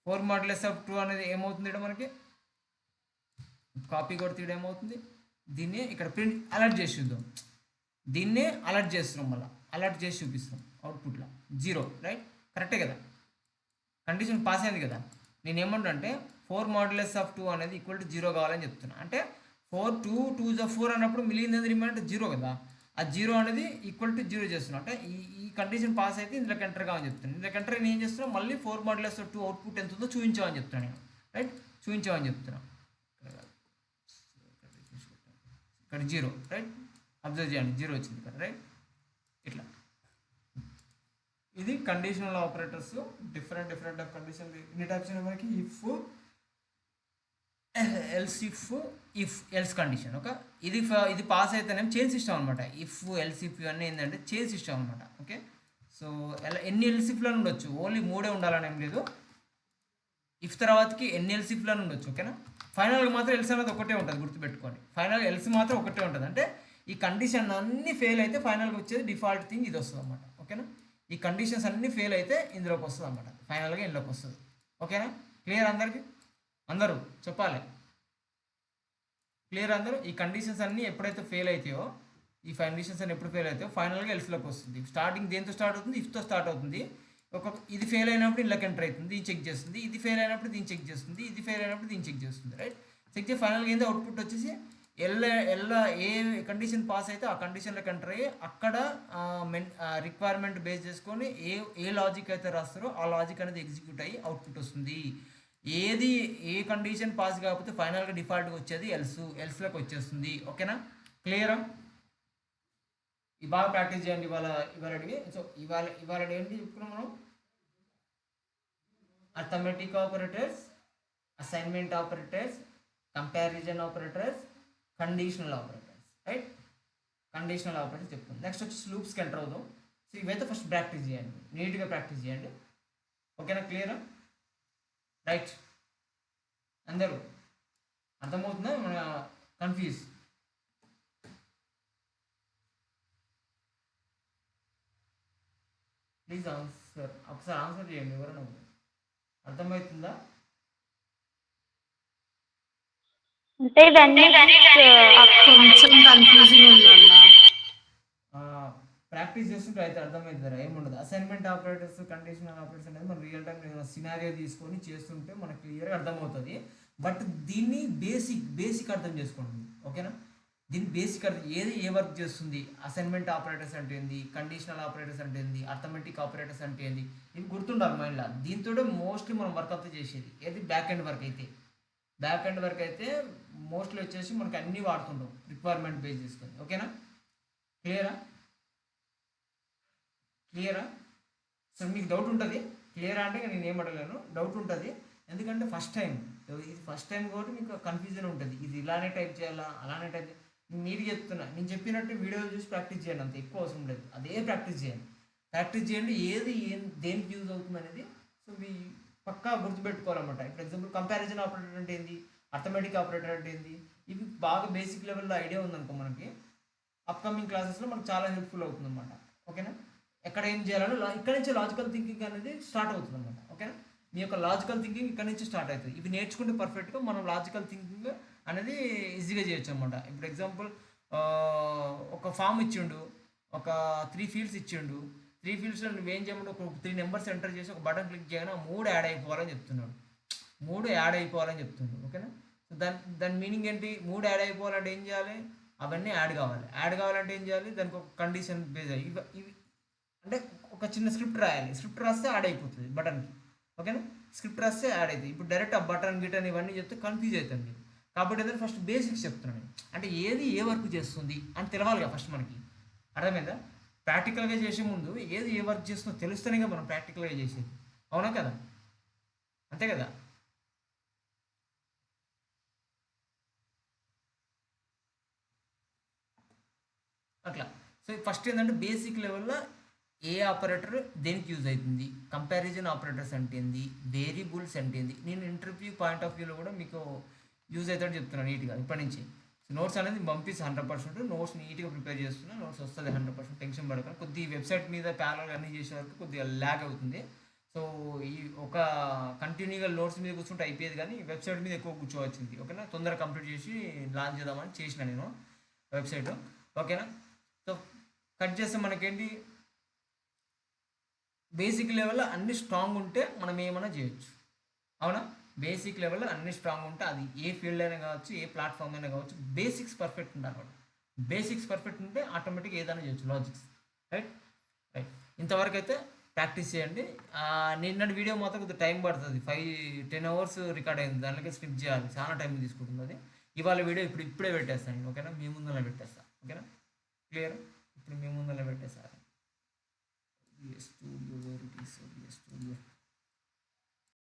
4 మాడ్యులస్ ఆఫ్ 2 అనేది ఏమవుతుంది ఇక్కడ మనకి, కాపీ కొడితే ఇక్కడ ఏమవుతుంది, దీన్ని ఇక్కడ ప్రింట్ అలర్ట్ చేసి చూద్దాం. దీన్నే అలర్ట్ చేస్తున్నాం, మళ్ళీ అలర్ట్ చేసి చూపిస్తాం అవుట్పుట్లో 0, రైట్. కరెక్టే కదా, కండిషన్ పాస్ అయింది కదా. నేను ఏమంటా అంటే 4 మాడ్యులస్ ఆఫ్ 2 అనేది ఈక్వల్ టు 0 కావాలని చెప్తున్నా. అంటే 4 అన్నప్పుడు మిగిలింది రిమైండర్ 0 కదా. ఆ 0 అనేది ఈక్వల్ టు 0 చేస్తున్నాం. అంటే ఈ కండిషన్ పాస్ అయితే ఇందులోకి ఎంటర్ కావని చెప్తున్నాను. ఇందులోకి ఎంటర్ నేను ఏం చేస్తున్నాను, మళ్ళీ 4 మాడ్యులస్ ఆఫ్ 2 అవుట్పుట్ ఎంత ఉందో చూపించామని చెప్తున్నాను నేను, రైట్. చూపించామని చెప్తున్నాను. ఇక్కడ 0, రైట్. అబ్జర్వ్ చేయండి, 0 వచ్చింది ఇక్కడ, రైట్. ఇట్లా ఇది conditional operators, different of condition. ఎన్ని టైప్స్ ఉన్నాయి మనకి, if, else if, else condition, okay. ఇది పాస్ అయితేనే చైన్ సిస్టమ్ అనమాట. ఇఫ్, ఎల్స్ ఇఫ్ ఇవన్నీ ఏంటంటే చైన్ సిస్టమ్ అనమాట, ఓకే. సో ఎన్ని ఎల్స్ ఇఫ్లో ఉండొచ్చు, ఓన్లీ 3 ఉండాలని ఏం లేదు. ఇఫ్ తర్వాతకి ఎన్ని ఎల్స్ ఇఫ్లో ఉండొచ్చు, ఓకేనా. ఫైనల్గా మాత్రం ఎల్స్ అనేది ఒకటే ఉంటుంది, గుర్తుపెట్టుకోండి. ఫైనల్ ఎల్స్ మాత్రం ఒకటే ఉంటుంది. అంటే ఈ కండిషన్ అన్నీ ఫెయిల్ అయితే ఫైనల్గా వచ్చేది డిఫాల్ట్ థింగ్ ఇది వస్తుంది అనమాట, ఓకేనా. ఈ కండిషన్స్ అన్నీ ఫెయిల్ అయితే ఇందులోకి వస్తుంది అనమాట, ఫైనల్గా ఇందులోకి వస్తుంది, ఓకేనా. క్లియర్ అందరికీ, అందరూ చెప్పాలి, క్లియర్ అందరూ. ఈ కండిషన్స్ అన్నీ ఎప్పుడైతే ఫెయిల్ అవుతాయో, ఈ కండిషన్స్ అన్ని ఎప్పుడు ఫెయిల్ అవుతాయో ఫైనల్గా ఎల్స్లోకి వస్తుంది. స్టార్టింగ్ దేంతో స్టార్ట్ అవుతుంది, ఇఫ్తో స్టార్ట్ అవుతుంది. ఇది ఫెయిల్ అయినప్పుడు ఇళ్ళకి ఎంటర్ అవుతుంది, దీన్ని చెక్ చేస్తుంది. ఇది ఫెయిల్ అయినప్పుడు దీన్ని చెక్ చేస్తుంది. ఇది ఫెయిల్ అయినప్పుడు దీన్ని చెక్ చేస్తుంది, రైట్. చెక్ చేసి ఫైనల్గా ఏందో అవుట్పుట్ వచ్చేసి ఏ కండిషన్ పాస్ అయితే ఆ కండిషన్లోకి ఎంటర్ అయ్యి అక్కడ రిక్వైర్మెంట్ బేస్ చేసుకొని ఏ లాజిక్ అయితే రాస్తారో ఆ లాజిక్ అనేది ఎగ్జిక్యూట్ అయ్యి అవుట్పుట్ వస్తుంది. ఏ కండిషన్ పాస్ కాకపోతే ఫైనల్గా డిఫాల్ట్గా వచ్చేది ఎల్స్లోకి వచ్చేస్తుంది, ఓకేనా. క్లియరా. బాగా ప్రాక్టీస్ చేయండి ఇవాళ. సో ఇవాళ ఏంటి చెప్పుకున్నాం మనం, arithmetic operators, assignment operators, comparison operators, conditional operators, right. Conditional operators చెప్తాం. నెక్స్ట్ వచ్చి లూప్స్కి ఎంటర్ అవుదాం. సో ఇవైతే ఫస్ట్ ప్రాక్టీస్ చేయండి, నీట్గా ప్రాక్టీస్ చేయండి, ఓకేనా. క్లియరా, రైట్. అందరూ అర్థమవుతుందా, మన కన్ఫ్యూజ్. ప్లీజ్ ఆన్సర్, ఒకసారి ఆన్సర్ చేయండి ఎవరైనా, అర్థమవుతుందా.
అంటే ఇవన్నీ కొంచెం కన్ఫ్యూజింగ్ ఉందన్న.
ప్రాక్టీస్ చేస్తుంటే అయితే అర్థమవుతుందా, ఏముండదు. అసైన్మెంట్ ఆపరేటర్స్, కండిషనల్ ఆపరేటర్స్ అనేది మనం రియల్ టైం సినారియో తీసుకొని చేస్తుంటే మనకు క్లియర్గా అర్థమవుతుంది. బట్ దీన్ని బేసిక్ అర్థం చేసుకోండి, ఓకేనా. దీని బేసిక్ అర్థం ఏది ఏ వర్క్ చేస్తుంది, అసైన్మెంట్ ఆపరేటర్స్ అంటే ఏంది, కండిషనల్ ఆపరేటర్స్ అంటే ఏంది, అర్థమెటిక్ ఆపరేటర్స్ అంటే ఏంది, ఇవి గుర్తుండాలి మైండ్లో. దీంతో మోస్ట్లీ మనం వర్క్ అంతా చేసేది ఏది బ్యాక్ ఎండ్ వర్క్ అయితే. బ్యాక్ ఎండ్ వర్క్ అయితే మోస్ట్లీ వచ్చేసి మనకి అన్నీ వాడుతుంటాం రిక్వైర్మెంట్ బేస్ చేసుకొని. ఓకేనా, క్లియరా క్లియరా సో మీకు డౌట్ ఉంటుంది, క్లియరా అంటే నేను ఏం అడగలేను, డౌట్ ఉంటుంది. ఎందుకంటే ఫస్ట్ టైం ఇది, ఫస్ట్ టైం కాబట్టి మీకు కన్ఫ్యూజన్ ఉంటుంది, ఇది ఇలానే టైప్ చేయాలా అలానే టైప్ చేయాలి. నీట్గా చెప్తున్నా, నేను చెప్పినట్టు వీడియోలు చూసి ప్రాక్టీస్ చేయండి, అంత ఎక్కువ అవసరం లేదు, అదే ప్రాక్టీస్ చేయండి. ప్రాక్టీస్ చేయండి ఏది దేనికి యూజ్ అవుతుంది అనేది. సో మీ పక్కా గుర్తుపెట్టుకోవాలన్నమాట. ఇప్పుడు ఎగ్జాంపుల్ కంపారిజన్ ఆపరేటర్ అంటే ఏంది, అర్థమెటిక్ ఆపరేటర్ అంటే ఏంది, ఇవి బాగా బేసిక్ లెవెల్లో ఐడియా ఉందనుకో మనకి అప్కమింగ్ క్లాసెస్లో మనకు చాలా హెల్ప్ఫుల్ అవుతుంది అనమాట. ఓకేనా, ఎక్కడ ఏం చేయాలని ఇక్కడ నుంచి లాజికల్ థింకింగ్ అనేది స్టార్ట్ అవుతుంది అనమాట. ఓకేనా, మీ యొక్క లాజికల్ థింకింగ్ ఇక్కడ నుంచి స్టార్ట్ అవుతుంది. ఇవి నేర్చుకుంటే పర్ఫెక్ట్గా మనం లాజికల్ థింకింగ్ అనేది ఈజీగా చేయొచ్చు అనమాట. ఇప్పుడు ఎగ్జాంపుల్ ఒక ఫామ్ ఇచ్చిండు, ఒక 3 ఫీల్డ్స్ ఇచ్చిండు, 3 ఫీల్డ్స్లో నువ్వేం చేయమంటే ఒక 3 నెంబర్స్ ఎంటర్ చేసి ఒక బటన్ క్లిక్ చేయగానే 3 యాడ్ అయిపోవాలని చెప్తున్నాడు, 3 యాడ్ అయిపోవాలని చెప్తుండు. ఓకేనా, సో దాని మీనింగ్ ఏంటి, 3 యాడ్ అయిపోవాలంటే ఏం చేయాలి, అవన్నీ యాడ్ కావాలి. యాడ్ కావాలంటే ఏం చేయాలి, దానికి ఒక కండిషన్ బేస్ అయ్యి ఇవి అంటే ఒక చిన్న స్క్రిప్ట్ రాయాలి, స్క్రిప్ట్ రాస్తే యాడ్ అయిపోతుంది బటన్కి. ఓకేనా, స్క్రిప్ట్ రాస్తే యాడ్ అవుతుంది. ఇప్పుడు డైరెక్ట్ ఆ బటన్ గిటన్ ఇవన్నీ చెప్తే కన్ఫ్యూజ్ అవుతుంది మీరు. కాబట్టి ఏదైనా ఫస్ట్ బేసిక్స్ చెప్తున్నాను నేను. అంటే ఏది ఏ వర్క్ చేస్తుంది అని తెలవాలిగా ఫస్ట్ మనకి, అర్థమైందా. ప్రాక్టికల్గా చేసే ముందు ఏది ఏ వర్క్ చేస్తుందో తెలుస్తేనే మనం ప్రాక్టికల్గా చేసేది, అవునా కదా, అంతే కదా. అట్లా. సో ఫస్ట్ ఏంటంటే బేసిక్ లెవెల్లో ఏ ఆపరేటర్ దేనికి యూజ్ అవుతుంది, కంపారిజన్ ఆపరేటర్స్ అంటే ఏంది, వేరియబుల్స్ అంటే ఏంది. నేను ఇంటర్వ్యూ పాయింట్ ఆఫ్ వ్యూలో కూడా మీకు యూజ్ అవుతాడని చెప్తున్నాను నీట్గా ఇప్పటి నుంచి. నోట్స్ అనేది పంపిస్తే 100%, నోట్స్ నీట్గా ప్రిపేర్ చేస్తున్నా, నోట్స్ వస్తుంది 100%, టెన్షన్ పడకుండా. కొద్ది వెబ్సైట్ మీద ప్యారల్ అన్నీ చేసే వరకు కొద్దిగా ల్యాగ్ అవుతుంది. సో ఈ ఒక కంటిన్యూగా నోట్స్ మీద కూర్చుంటే అయిపోయేది, కానీ వెబ్సైట్ మీద ఎక్కువ కూర్చోవచ్చింది. ఓకేనా, తొందరగా కంప్లీట్ చేసి లాంచ్ చేద్దామని చేసిన నేను వెబ్సైట్. ఓకేనా, సో కట్ చేస్తే మనకేంటి, బేసిక్ లెవెల్లో అన్ని స్ట్రాంగ్ ఉంటే మనం ఏమైనా చేయొచ్చు, అవునా. బేసిక్ లెవెల్లో అన్ని స్ట్రాంగ్ ఉంటే అది ఏ ఫీల్డ్ అయినా కావచ్చు, ఏ ప్లాట్ఫామ్ అయినా కావచ్చు, బేసిక్స్ పర్ఫెక్ట్ ఉండాలి వాడు. బేసిక్స్ పర్ఫెక్ట్ ఉంటే ఆటోమేటిక్గా ఏదైనా చేయొచ్చు, లాజిక్స్. రైట్ రైట్ ఇంతవరకు అయితే ప్రాక్టీస్ చేయండి. నిన్నటి వీడియో మాత్రం కొద్దిగా టైం పడుతుంది, 5-10 అవర్స్ రికార్డ్ అయింది, దానికే స్కిప్ చేయాలి, చాలా టైం తీసుకుంటుంది అది. ఇవాళ వీడియో ఇప్పుడే పెట్టేస్తాను నేను. ఓకేనా, మీ ముందర పెట్టేస్తాను. ఓకేనా, క్లియర్, ఇప్పుడు మీ ముందర పెట్టేస్తాను. Studio, where it is, studio.